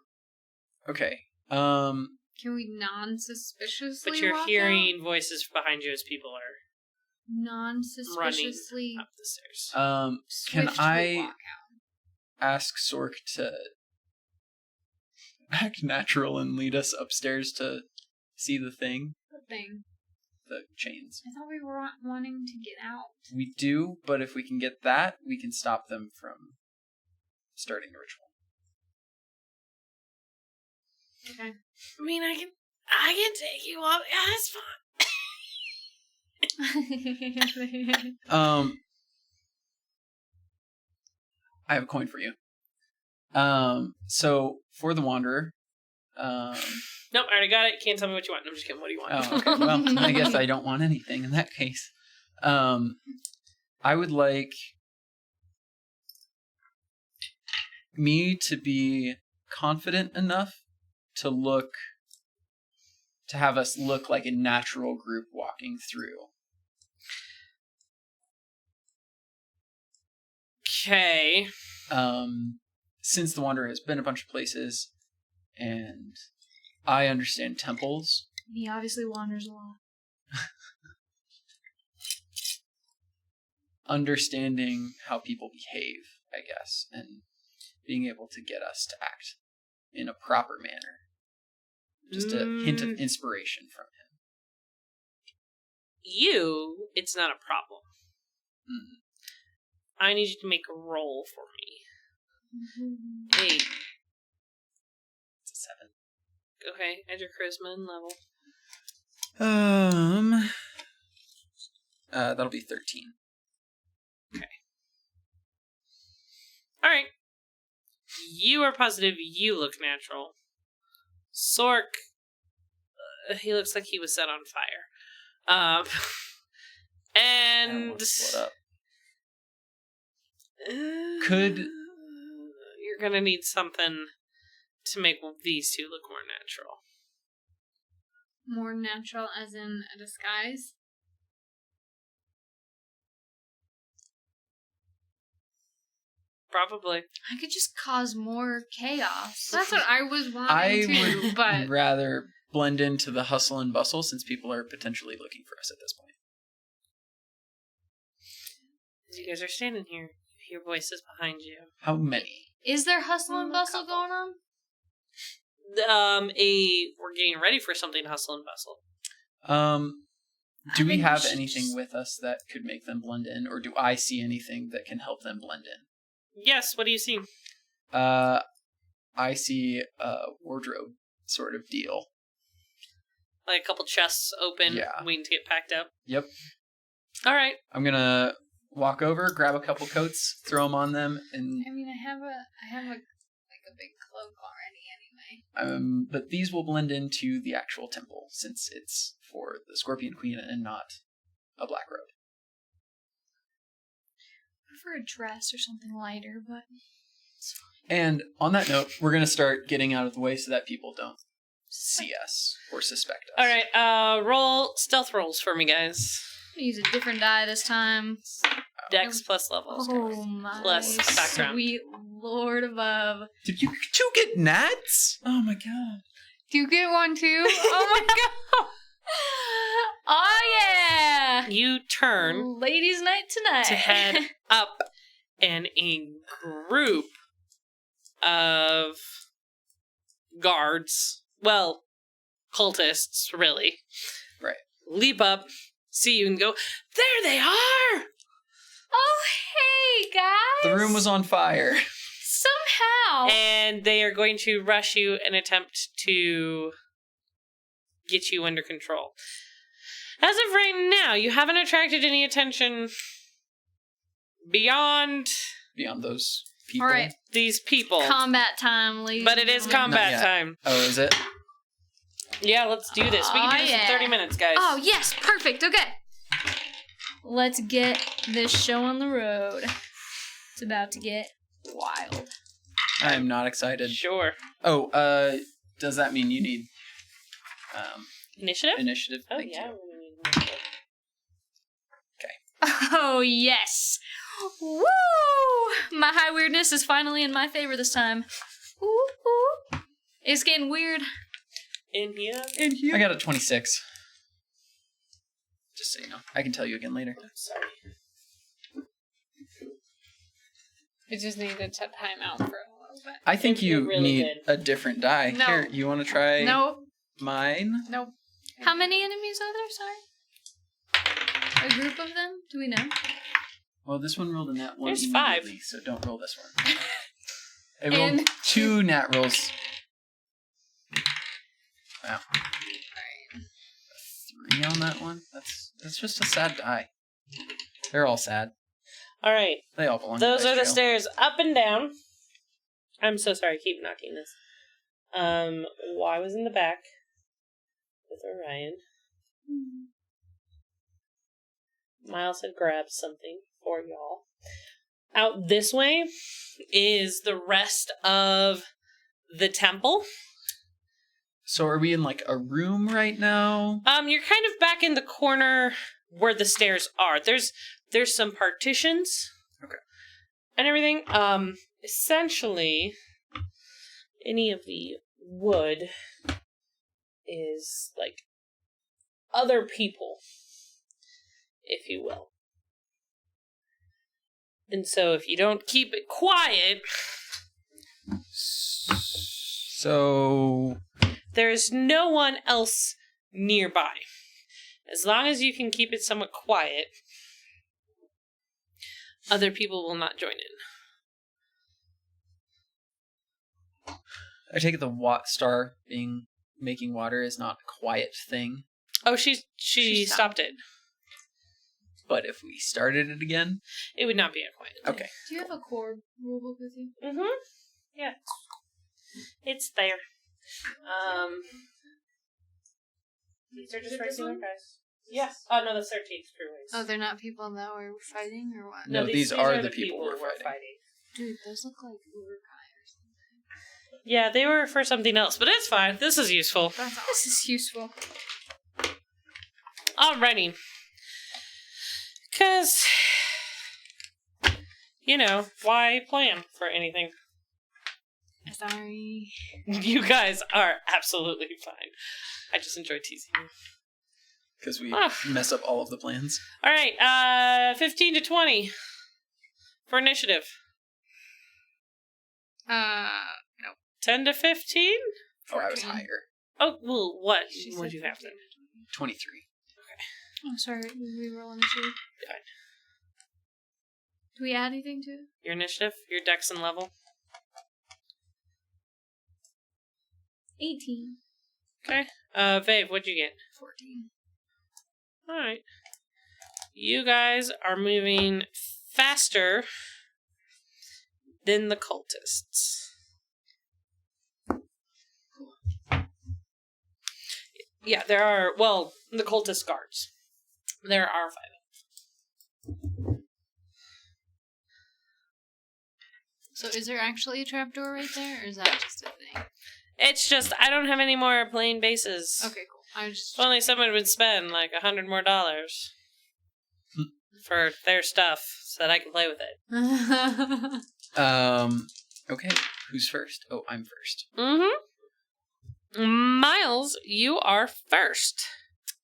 Okay. Can we non-suspiciously But you're walk hearing voices behind you as people are out? Non-suspiciously up the stairs. Can swift I walk out. ask Sork to act natural and lead us upstairs to see the thing? What thing? The chains. I thought we were wanting to get out. We do, but if we can get that, we can stop them from starting the ritual. Okay. I mean, I can take you up. Yeah, it's fine. I have a coin for you. So for the Wanderer, Nope, I already got it. Can't tell me what you want. I'm just kidding. What do you want? oh, okay. Well, I guess I don't want anything in that case. I would like me to be confident enough to have us look like a natural group walking through. Okay. Since the Wanderer has been a bunch of places, and I understand temples, He obviously wanders a lot. understanding how people behave, I guess, and being able to get us to act in a proper manner. Just a hint of inspiration from him. It's not a problem. I need you to make a roll for me. Hey. It's a 7. Okay, add your charisma and level. That'll be 13. Alright. You are positive you look natural. Sork, he looks like he was set on fire. And... What up? Could... You're gonna need something to make these two look more natural. More natural as in a disguise? Probably. I could just cause more chaos. That's what I was wanting I to, would but rather blend into the hustle and bustle since people are potentially looking for us at this point. As you guys are standing here, you hear voices behind you. How many? Is there hustle and bustle going on? We're getting ready for something hustle and bustle. Do we think we have should anything just- with us that could make them blend in, or do I see anything that can help them blend in? Yes, what do you see? I see a wardrobe sort of deal. Like a couple chests open, Yeah. waiting to get packed up? Yep. Alright. I'm gonna walk over, grab a couple coats, throw them on them, and I mean, I have a big cloak already anyway. but these will blend into the actual temple since it's for the Scorpion Queen and not a black robe. I prefer a dress or something lighter, but it's fine. And on that note, we're gonna start getting out of the way so that people don't see us or suspect us. Alright, roll stealth rolls for me, guys. I'm gonna use a different die this time. Dex plus levels. Oh my Plus background. sweet lord above. Did you two get gnats? Oh my god. Do you get one too? Oh my god! Oh yeah! You turn Ladies' night tonight. to head up, and a group of guards, well, cultists, really, Right. leap up, see you, and go, there they are! Oh hey guys! The room was on fire. Somehow Wow. And they are going to rush you and attempt to get you under control. As of right now, you haven't attracted any attention beyond those people. All right. these people. Combat time, ladies. But it is combat time. Oh, is it? Yeah, let's do this. We can do this in 30 minutes, guys. Oh, yes. Perfect. Okay. Let's get this show on the road. It's about to get wild. I am not excited. Sure. Oh, does that mean you need Initiative? initiative? Oh, Thank yeah. you. Oh, yes. Woo! My high weirdness is finally in my favor this time. Ooh, ooh. It's getting weird. In here? I got a 26. Just so you know. I can tell you again later. I'm sorry. We just needed to time out for a little bit. I think you really need did. a different die. No. Here, you want to try Nope. mine? Nope. How many enemies are there? Sorry. A group of them? Do we know? Well, this one rolled a nat 1 There's 5. immediately, so don't roll this one. It rolled And- 2 nat rolls. Wow. 3 on that one? That's just a sad die. They're all sad. All right. They all belong Those to are the Dice Trail. stairs up and down. I'm so sorry. I keep knocking this. Y was in the back with Orion. Myles had grabbed something for y'all. Out this way is the rest of the temple. So are we in like a room right now? You're kind of back in the corner where the stairs are. There's some partitions. Okay. And everything. Essentially, any of the wood is like other people, if you will. And so if you don't keep it quiet, So there's no one else nearby. As long as you can keep it somewhat quiet, other people will not join in. I take it the star making water is not a quiet thing. Oh, she stopped it. But if we started it again, It would not be a quiet. okay. Do you have a core rulebook with you? Mm-hmm. Yeah. It's there. These are just regular guys. Yes. Oh, no, that's 13th crewmates. Oh, they're not people that were fighting or what? No, these are the people we're who were fighting. Dude, those look like Urukai or something. Yeah, they were for something else, but it's fine. This is useful. That's awesome. This is useful. Alrighty. Because, why plan for anything? Sorry. You guys are absolutely fine. I just enjoy teasing you. Because we Ah. mess up all of the plans. Alright, 15 to 20 for initiative. No. 10 to 15? Oh, I was 14. higher. Oh, well, what? She What said do you have 15 then? to 20. 23. Oh, sorry. We roll initiative. Do we add anything to it? Your initiative? Your dex and level? 18. Okay. Veiv, what'd you get? 14. Alright. You guys are moving faster than the cultists. Yeah, there are, the cultist guards. There are 5 of them. So is there actually a trapdoor right there, or is that just a thing? It's just, I don't have any more plain bases. Okay, cool. I was just... If only someone would spend like $100 more for their stuff so that I can play with it. Okay. Who's first? Oh, I'm first. Mm-hmm. Myles, you are first.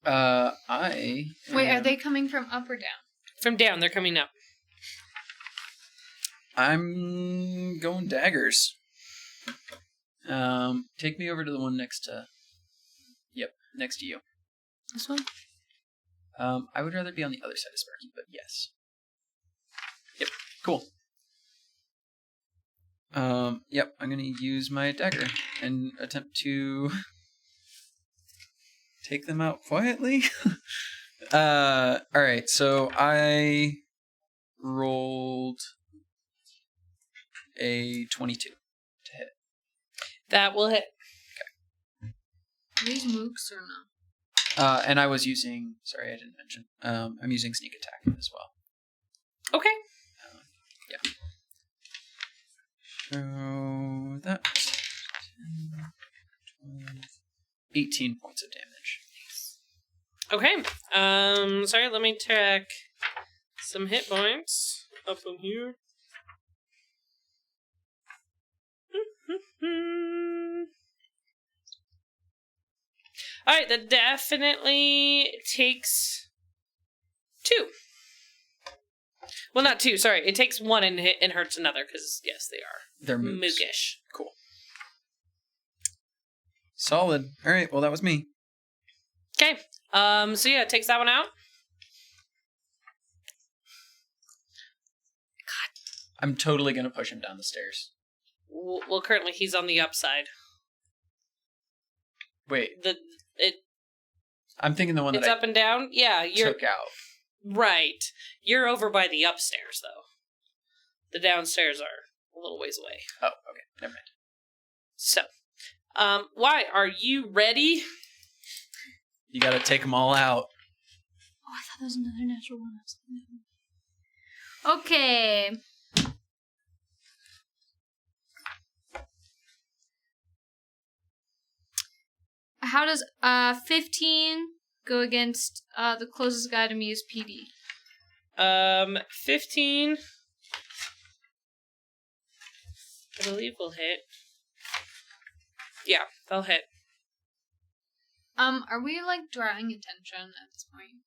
I Wait, are am- they coming from up or down? From down, they're coming up. I'm going daggers. Take me over to the one next to... Yep, next to you. This one? I would rather be on the other side of Sparky, but yes. Yep, cool. Yep, I'm gonna use my dagger and attempt to take them out quietly. Alright, so I rolled a 22 to hit. That will hit. Are these mooks or not? And I was using, sorry, I didn't mention, I'm using sneak attack as well. Okay. Yeah. So that's 10, 12, 18 points of damage. Okay. Sorry, let me check some hit points up in here. Alright, that definitely takes 2. Well, not 2, sorry. It takes 1 and hurts another, because, yes, They're they are mooks. mookish. Cool. Solid. Alright, well that was me. Okay. So yeah, it takes that one out. I'm totally gonna push him down the stairs. Well, currently he's on the upside. Wait, It's I'm thinking the one that I up and down? Yeah, you're... took out. Right. You're over by the upstairs, though. The downstairs are a little ways away. Oh, okay. Never mind. So, why? Are you ready? You gotta take them all out. Oh, I thought that was another natural one. Okay. How does 15 go against the closest guy to me is PD? 15. I believe will hit. Yeah, they'll hit. Are we like drawing attention at this point?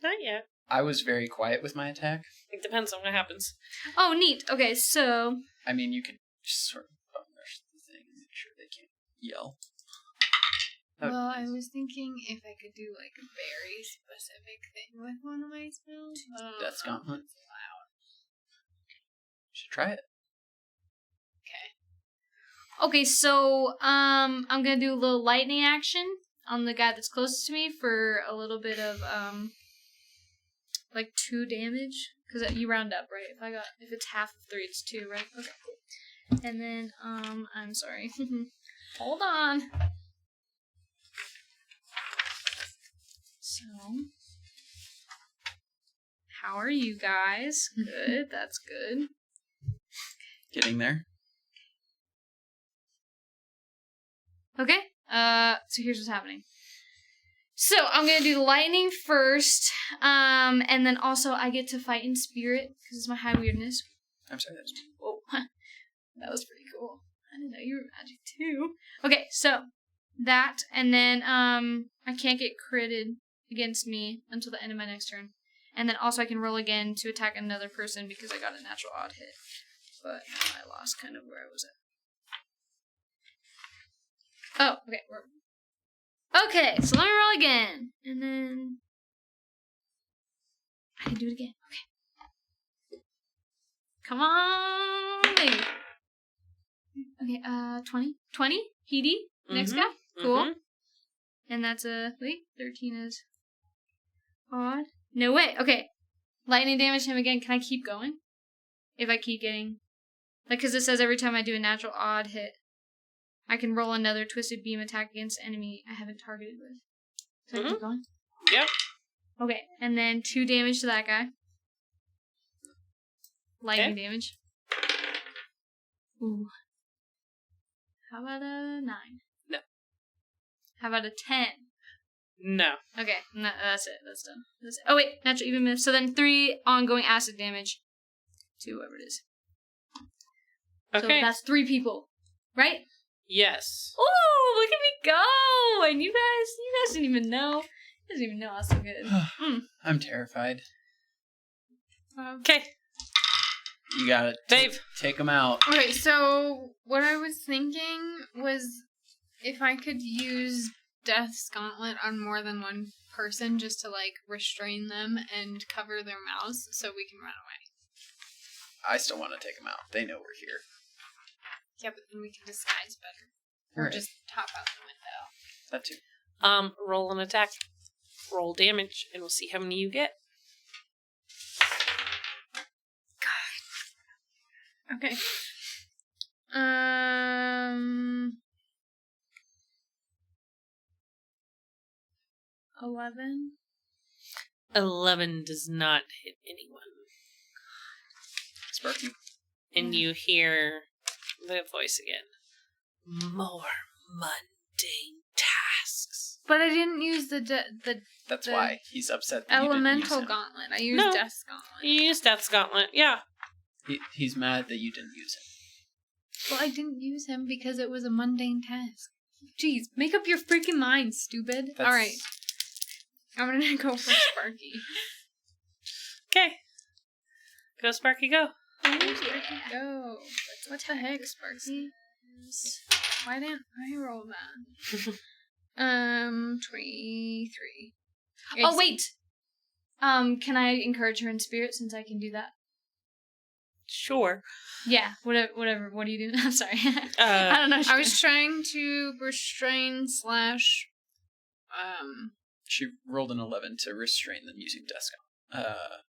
Not yet. I was very quiet with my attack. It depends on what happens. Oh, neat. Okay, so... I mean, you can just sort of bum rush the thing and make sure they can't yell. Well, I was thinking if I could do like a very specific thing with one of my spells. Death's Gauntlet. You should try it. Okay, so, I'm gonna do a little lightning action on the guy that's closest to me for a little bit of, like 2 damage. Because you round up, right? If it's half of 3, it's 2, right? Okay, cool. And then, I'm sorry. Hold on. So, how are you guys? Good, that's good. Getting there. Okay, so here's what's happening. So, I'm gonna do the lightning first, and then also I get to fight in spirit, because it's my high weirdness. I'm sorry, that was me. Whoa, that was pretty cool. I didn't know you were magic too. Okay, so, that, and then, I can't get critted against me until the end of my next turn. And then also I can roll again to attack another person because I got a natural odd hit. But I lost kind of where I was at. Oh, okay. Okay, so let me roll again. And then... I can do it again. Okay. Come on, baby. Okay, 20? 20? PD? Next guy? Cool. Mm-hmm. And that's wait, 13 is odd. No way. Okay. Lightning damage him again. Can I keep going? If I keep getting... Like, because it says every time I do a natural odd hit, I can roll another twisted beam attack against enemy I haven't targeted with. So I keep going? Yep. Okay, and then 2 damage to that guy. Lightning damage. Ooh. How about a 9? No. How about a 10? No. Okay, no, that's it. That's done. That's it. Oh wait, natural even miss. So then 3 ongoing acid damage to whoever it is. Okay. So that's 3 people, right? Yes. Ooh, look at me go! And you guys didn't even know. You didn't even know I was so good. I'm terrified. Okay. You gotta Veiv. take them out. Okay, so what I was thinking was if I could use Death's Gauntlet on more than one person just to, like, restrain them and cover their mouths so we can run away. I still want to take them out. They know we're here. Yeah, but then we can disguise better. Or Right. just hop out the window. That too. Roll an attack. Roll damage, and we'll see how many you get. Okay. 11. 11 does not hit anyone. Sparky. And you hear the voice again. More mundane tasks. But I didn't use the That's The why he's upset that you didn't use elemental him. gauntlet. I used No. Death's gauntlet. You used Death's Gauntlet, yeah. He's mad that you didn't use him. Well, I didn't use him because it was a mundane task. Jeez, make up your freaking mind, stupid. That's- Alright. I'm gonna go for Sparky. Okay. Go, Sparky, go. Sparky, go. What the heck, Sparky? Why didn't I roll that? 23. Oh, wait! Can I encourage her in spirit since I can do that? Sure. Yeah, whatever. What are you doing? I'm sorry. I don't know. I was trying to restrain / She rolled an 11 to restrain them using desk.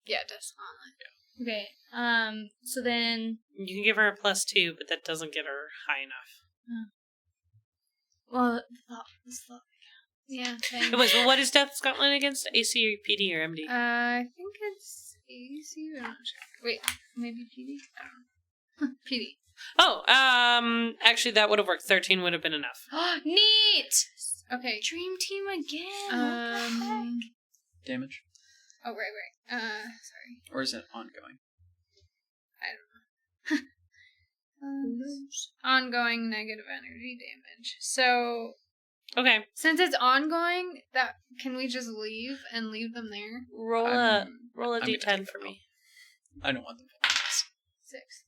yeah, Death's gauntlet. Okay. So then, You can give her a +2, but that doesn't get her high enough. well, Yeah, It was, well, what is Death's Gauntlet against? AC or PD or MD? I think it's AC, but I'm not sure. Wait, maybe PD? I don't know. PD. Oh, actually that would have worked. 13 would have been enough. neat. Okay. Dream team again. What the heck? Damage? Oh, right. Sorry. Or is it ongoing? Ongoing negative energy damage. So, Okay. since it's ongoing, that can we just leave and leave them there? Roll I'm a gonna D10 take for them me. I don't want them falling. 6.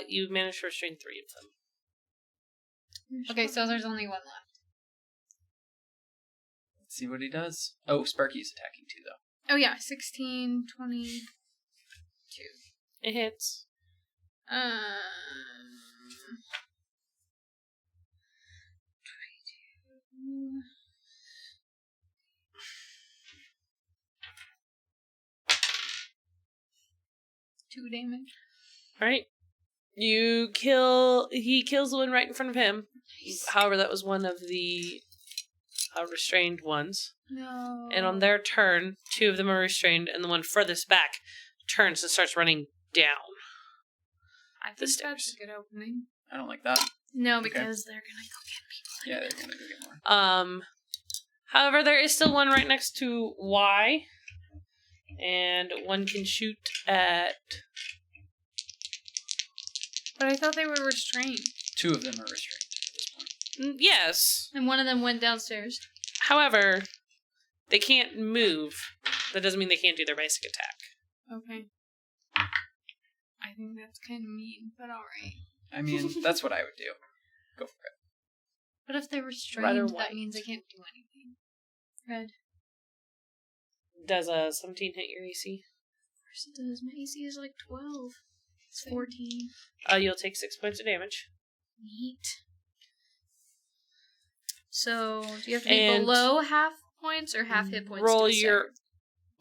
You managed to restrain 3 of them. Okay, so there's only one left. Let's see what he does. Oh, Sparky's attacking too, though. Oh yeah, 16, 22. It hits. 22. Two damage. Alright. He kills the one right in front of him. However, that was one of the restrained ones. No. And on their turn, 2 of them are restrained, and the one furthest back turns and starts running down. I the think that's stairs. a good opening. I don't like that. No, Okay. because they're gonna go get people. Yeah, they're gonna go get more. However, there is still one right next to Y, and one can shoot at. But I thought they were restrained. 2 of them are restrained at this point. Yes. And one of them went downstairs. However, they can't move. That doesn't mean they can't do their basic attack. Okay. I think that's kind of mean, but alright. I mean, that's what I would do. Go for it. But if they're Rather restrained, white. That means they can't do anything. red. Does a 17 hit your AC? Of course it does. My AC is like 12. It's 14. You'll take 6 points of damage. Neat. So, do you have to be And below half points or half hit points? Roll to be your. staggered?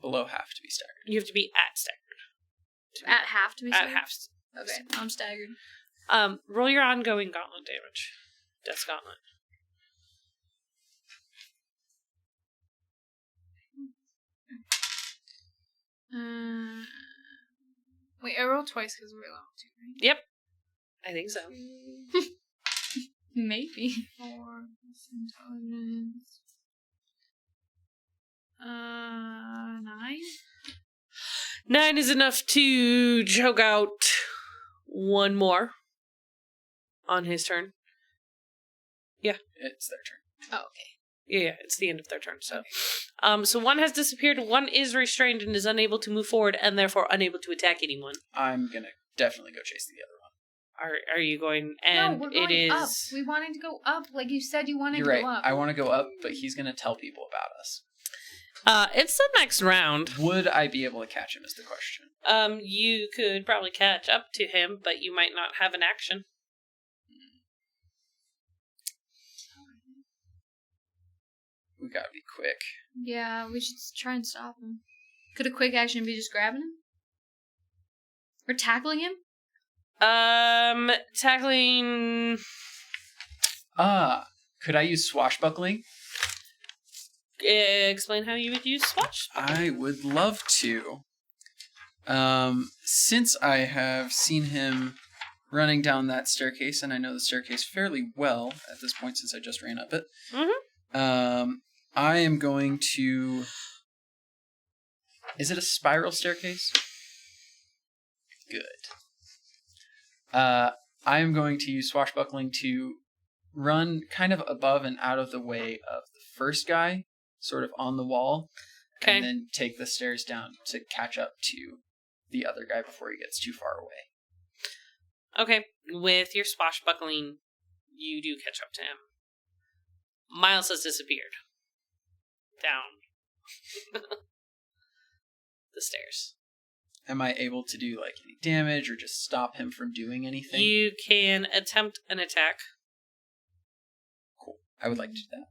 Below half to be staggered. You have to be at staggered. At half to be At staggered? half. Okay, I'm staggered. Roll your ongoing gauntlet damage. Death's Gauntlet. Wait, I rolled twice because we're level 2, right? Yep. I think so. Maybe. 4 plus intelligence. 9? 9 is enough to choke out one more on his turn. It's their turn. Oh, okay. Yeah, it's the end of their turn. So, so one has disappeared. One is restrained and is unable to move forward, and therefore unable to attack anyone. I'm gonna definitely go chase the other one. Are you going? And no, we're going it is. up. We wanted to go up. Like you said you wanted You're to right. go up. I want to go up, but he's gonna tell people about us. It's the next round. Would I be able to catch him is the question. You could probably catch up to him, but you might not have an action. We gotta be quick. Yeah, we should try and stop him. Could a quick action be just grabbing him? Or tackling him? Tackling... Could I use swashbuckling? Explain how you would use swashbuckling. I would love to. Since I have seen him running down that staircase, and I know the staircase fairly well at this point since I just ran up it, I am going to... Is it a spiral staircase? Good. I am going to use swashbuckling to run kind of above and out of the way of the first guy, sort of on the wall, and then take the stairs down to catch up to the other guy before he gets too far away. Okay, with your swashbuckling, you do catch up to him. Myles has disappeared. Down. The stairs. Am I able to do like any damage or just stop him from doing anything? You can attempt an attack. Cool. I would like to do that.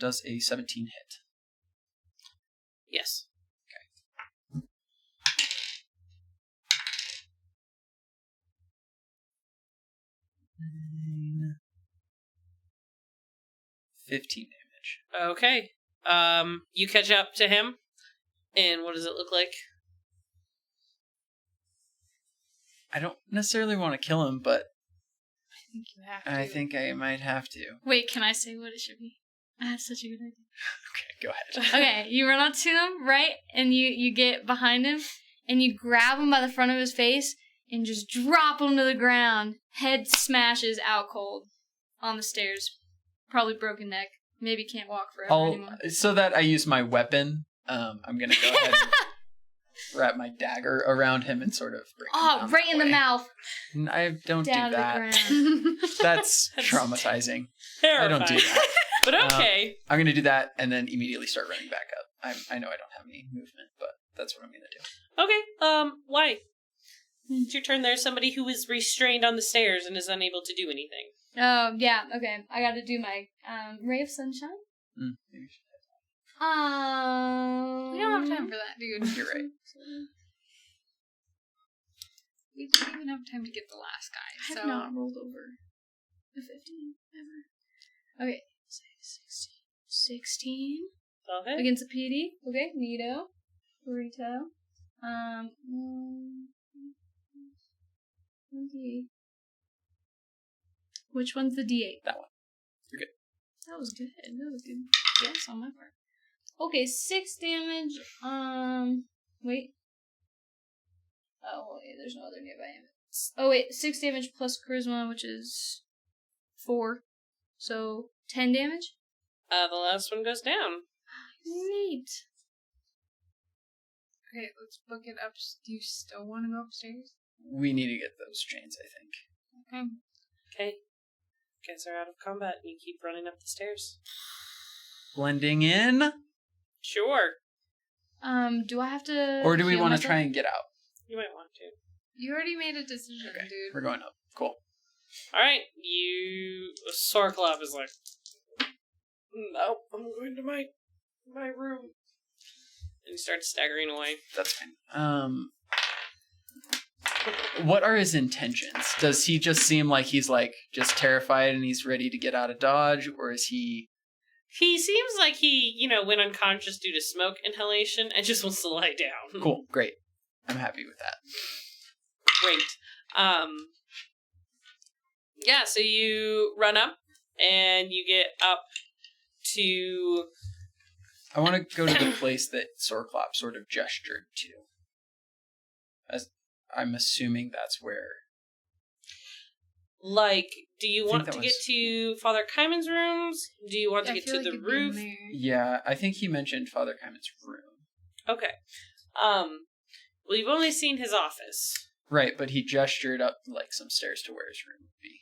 Does a 17 hit? Yes. Okay. 9, 15 damage. Okay. You catch up to him, and what does it look like? I don't necessarily want to kill him, but I think you have to. I think I might have to. Wait, can I say what it should be? I have such a good idea. Okay, go ahead. Okay, you run up to him, right? And you get behind him, and you grab him by the front of his face, and just drop him to the ground. Head smashes out cold on the stairs. Probably broken neck. Maybe can't walk forever anymore. So that I use my weapon, I'm going to go ahead and wrap my dagger around him and sort of bring him down right in the mouth. I don't Down do to that. the ground. That's traumatizing. Terrifying. I don't do that. But okay. I'm going to do that and then immediately start running back up. I know I don't have any movement, but that's what I'm going to do. Okay, why? It's your turn. There's somebody who is restrained on the stairs and is unable to do anything. Oh, yeah, okay. I gotta do my ray of sunshine. Maybe we should. We don't have time for that, dude. You're right. We didn't even have time to get the last guy. I have not rolled over a 15 ever. Okay, 16 Okay. against a PD. Okay, neato, burrito. 1d8. Which one's the D8? That one. You're good. That was good. That was good. Yes, on my part. Okay, 6 damage. Wait. Oh, wait, there's no other nearby units. Oh, wait, 6 damage plus charisma, which is 4. So, 10 damage? The last one goes down. Neat. Okay, let's book it up. Do you still want to go upstairs? We need to get those chains, I think. Okay. Okay. You guys are out of combat and you keep running up the stairs. Blending in? Sure. Do I have to... Or do we heal want to myself? try and get out? You might want to. You already made a decision, Okay, dude. we're going up. Cool. Alright, Sorklop is like, nope, I'm going to my room. And he starts staggering away. That's fine. What are his intentions? Does he just seem like he's like just terrified and he's ready to get out of Dodge, or is he... He seems like he, went unconscious due to smoke inhalation and just wants to lie down. Cool, great. I'm happy with that. Great. Yeah, so you run up and you get up to... I want to go to the place that Sorklop sort of gestured to. As I'm assuming that's where... Like, do you want that to was- get to Father Kyman's rooms? Do you want to I get feel to like the it'd be roof? in there. Yeah, I think he mentioned Father Kyman's room. Okay. Well, you've only seen his office. Right, but he gestured up like some stairs to where his room would be.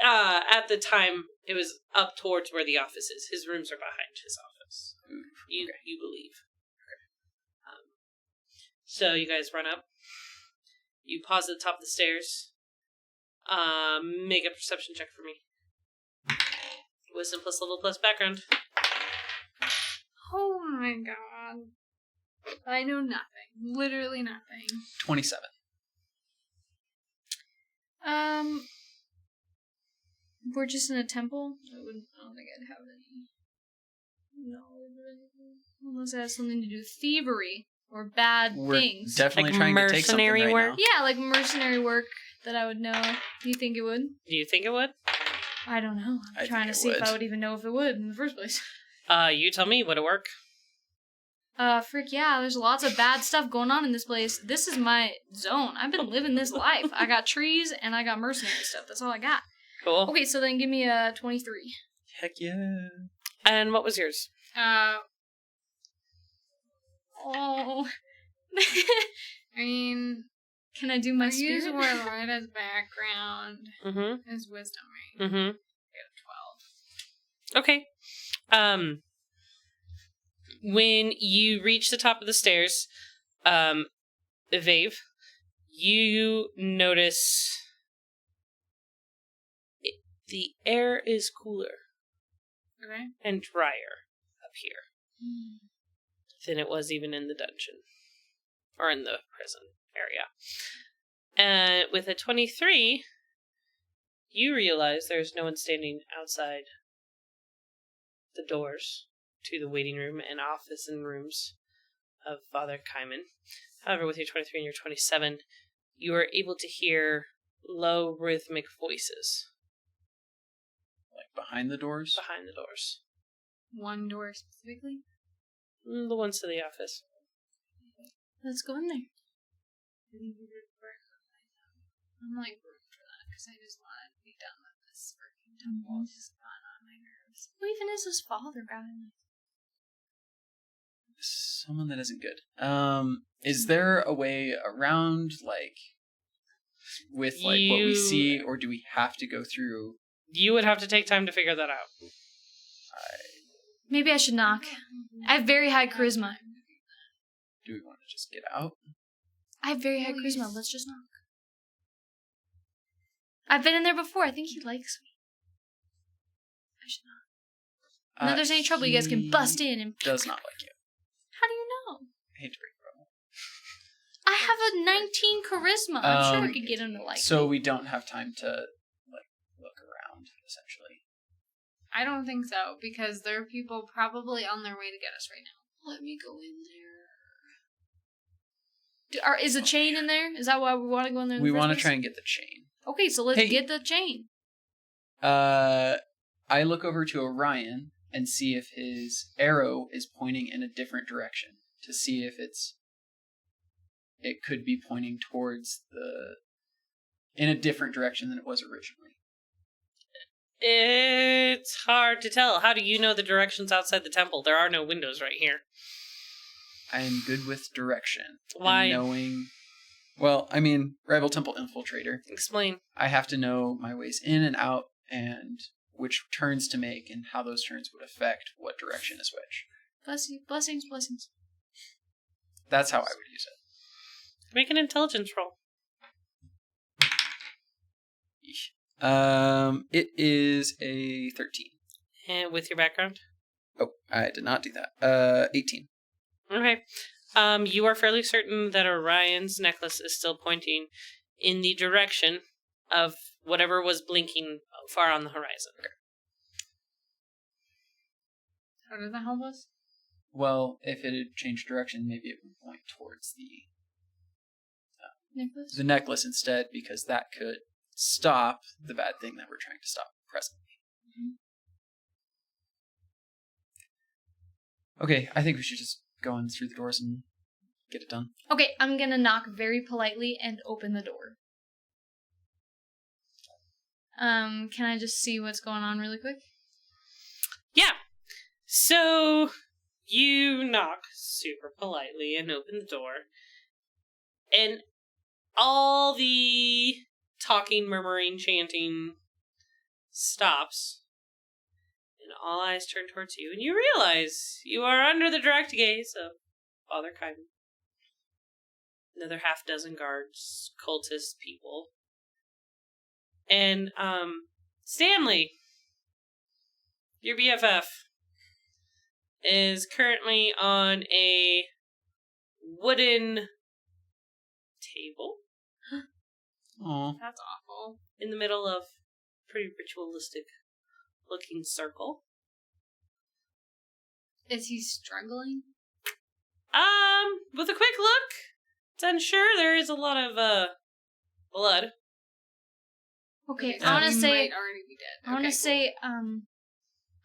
At the time, it was up towards where the office is. His rooms are behind his office. Ooh, You okay. you believe. So you guys run up. You pause at the top of the stairs. Make a perception check for me. Wisdom plus level plus background. Oh my god. I know nothing. Literally nothing. 27. We're just in a temple. I don't think I'd have any knowledge or anything. Unless it has something to do with thievery or bad We're things. definitely Like trying to take something mercenary right work? now. Yeah, like mercenary work that I would know. Do you think it would? Do you think it would? I don't know. I I'm trying to think it see if would. I would even know if it would in the first place. You tell me, would it work? Frick yeah, there's lots of bad stuff going on in this place. This is my zone. I've been living this life. I got trees and I got mercenary stuff. That's all I got. Cool. Okay, so then give me a 23. Heck yeah. And what was yours? Oh. I mean, Can I do my I use spirit? Warlord as background. Mm-hmm. As wisdom, right? Mm-hmm. I got 12. Okay. When you reach the top of the stairs, Veiv, you notice the air is cooler Okay. and drier up here than it was even in the dungeon or in the prison area. And with a 23, you realize there's no one standing outside the doors to the waiting room and office and rooms of Father Kaiman. However, with your 23 and your 27, you are able to hear low rhythmic voices Like behind the doors? behind the doors. One door specifically? The ones to the office. Let's go in there. I'm like rooting for that because I just want to be done with this freaking temple. It's just gone on my nerves. Who even is this father guy? Someone that isn't good. Is there a way around, like, with, like, what we see, or do we have to go through? You would have to take time to figure that out. Maybe I should knock. I have very high charisma. Do we want to just get out? I have very high charisma. Let's just knock. I've been in there before. I think he likes me. I should knock. And if there's any trouble, you guys can bust in and... Does not like you. How do you know? I hate to break it. I have a 19 charisma. I'm sure I could get him to like So me. we don't have time to, like, look around, essentially. I don't think so because there are people probably on their way to get us right now. Let me go in there. Is a chain in there? Is that why we want to go in there in the We first want to place? try and get the chain. Okay, so let's Hey. get the chain. I look over to Orion and see if his arrow is pointing in a different direction to see if it could be pointing towards in a different direction than it was originally. It's hard to tell. How do you know the directions outside the temple? There are no windows right here. I am good with direction. Why? And knowing, well, I mean, Rival Temple Infiltrator. Explain. I have to know my ways in and out and which turns to make and how those turns would affect what direction is which. Bless you. Blessings, blessings. That's how I would use it. Make an intelligence roll. It is a 13. And with your background? Oh, I did not do that. 18. Okay. You are fairly certain that Orion's necklace is still pointing in the direction of whatever was blinking far on the horizon. Okay. How does that help us? Well, if it had changed direction, maybe it would point towards Necklace? the necklace instead, because that could stop the bad thing that we're trying to stop presently. Okay, I think we should just go in through the doors and get it done. Okay, I'm gonna knock very politely and open the door. Can I just see what's going on really quick? Yeah. So you knock super politely and open the door. And all the talking, murmuring, chanting stops. And all eyes turn towards you. And you realize you are under the direct gaze of Father Kaiman. Another half dozen guards, cultist people. And, Stanley, Your BFF is currently on a wooden table Aw. That's awful. in the middle of a pretty ritualistic looking circle. Is he struggling? With a quick look, it's unsure. There is a lot of blood. Okay, so I want to he say, might already be dead. I want to Okay, say,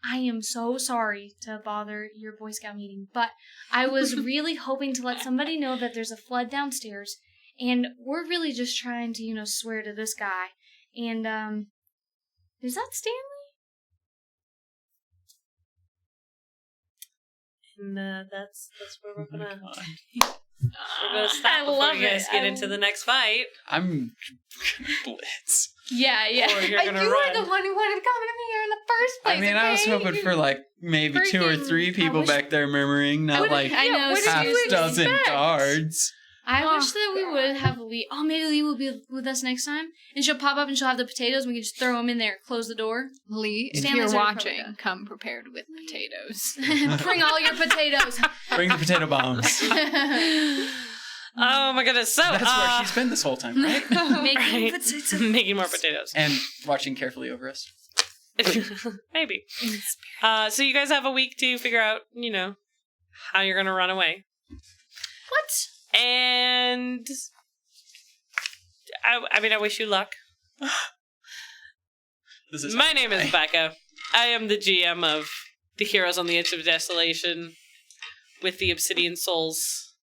I am so sorry to bother your Boy Scout meeting, but I was really hoping to let somebody know that there's a flood downstairs, and we're really just trying to, swear to this guy. And, is that Stanley? And that's where we're Oh my gonna God. stop I before love you guys it. get I into the next fight. I'm blitz. Yeah. Or you're gonna you run. were the one who wanted to come in here in the first place. I mean, I was okay? hoping for like maybe 2 or 3 people wish- half seriously. dozen guards. I wish that we would have Lee. Oh, maybe Lee will be with us next time, and she'll pop up and she'll have the potatoes, and we can just throw them in there, close the door. Lee, if Stanley's you're already watching, probably come prepared with potatoes. Bring all your potatoes. Bring the potato bombs. Oh my goodness! So That's where she's been this whole time, right? Making right. potatoes. Making more potatoes. And watching carefully over us. Maybe. So you guys have a week to figure out, how you're gonna run away. What? And I wish you luck. This is My name is Becca. I am the GM of the Heroes on the Edge of Desolation with the Obsidian Souls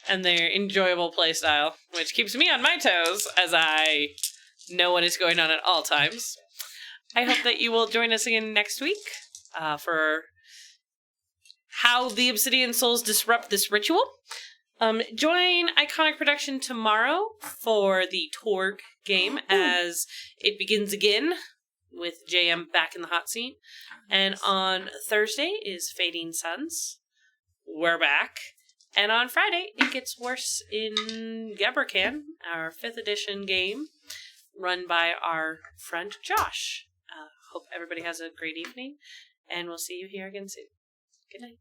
and their enjoyable playstyle, which keeps me on my toes as I know what is going on at all times. I hope that you will join us again next week for how the Obsidian Souls disrupt this ritual. Join Iconic Production tomorrow for the Torg game as it begins again with JM back in the hot seat. And on Thursday is Fading Suns. We're back. And on Friday, it gets worse in Gebrakan, our 5th edition game, run by our friend Josh. Hope everybody has a great evening, and we'll see you here again soon. Good night.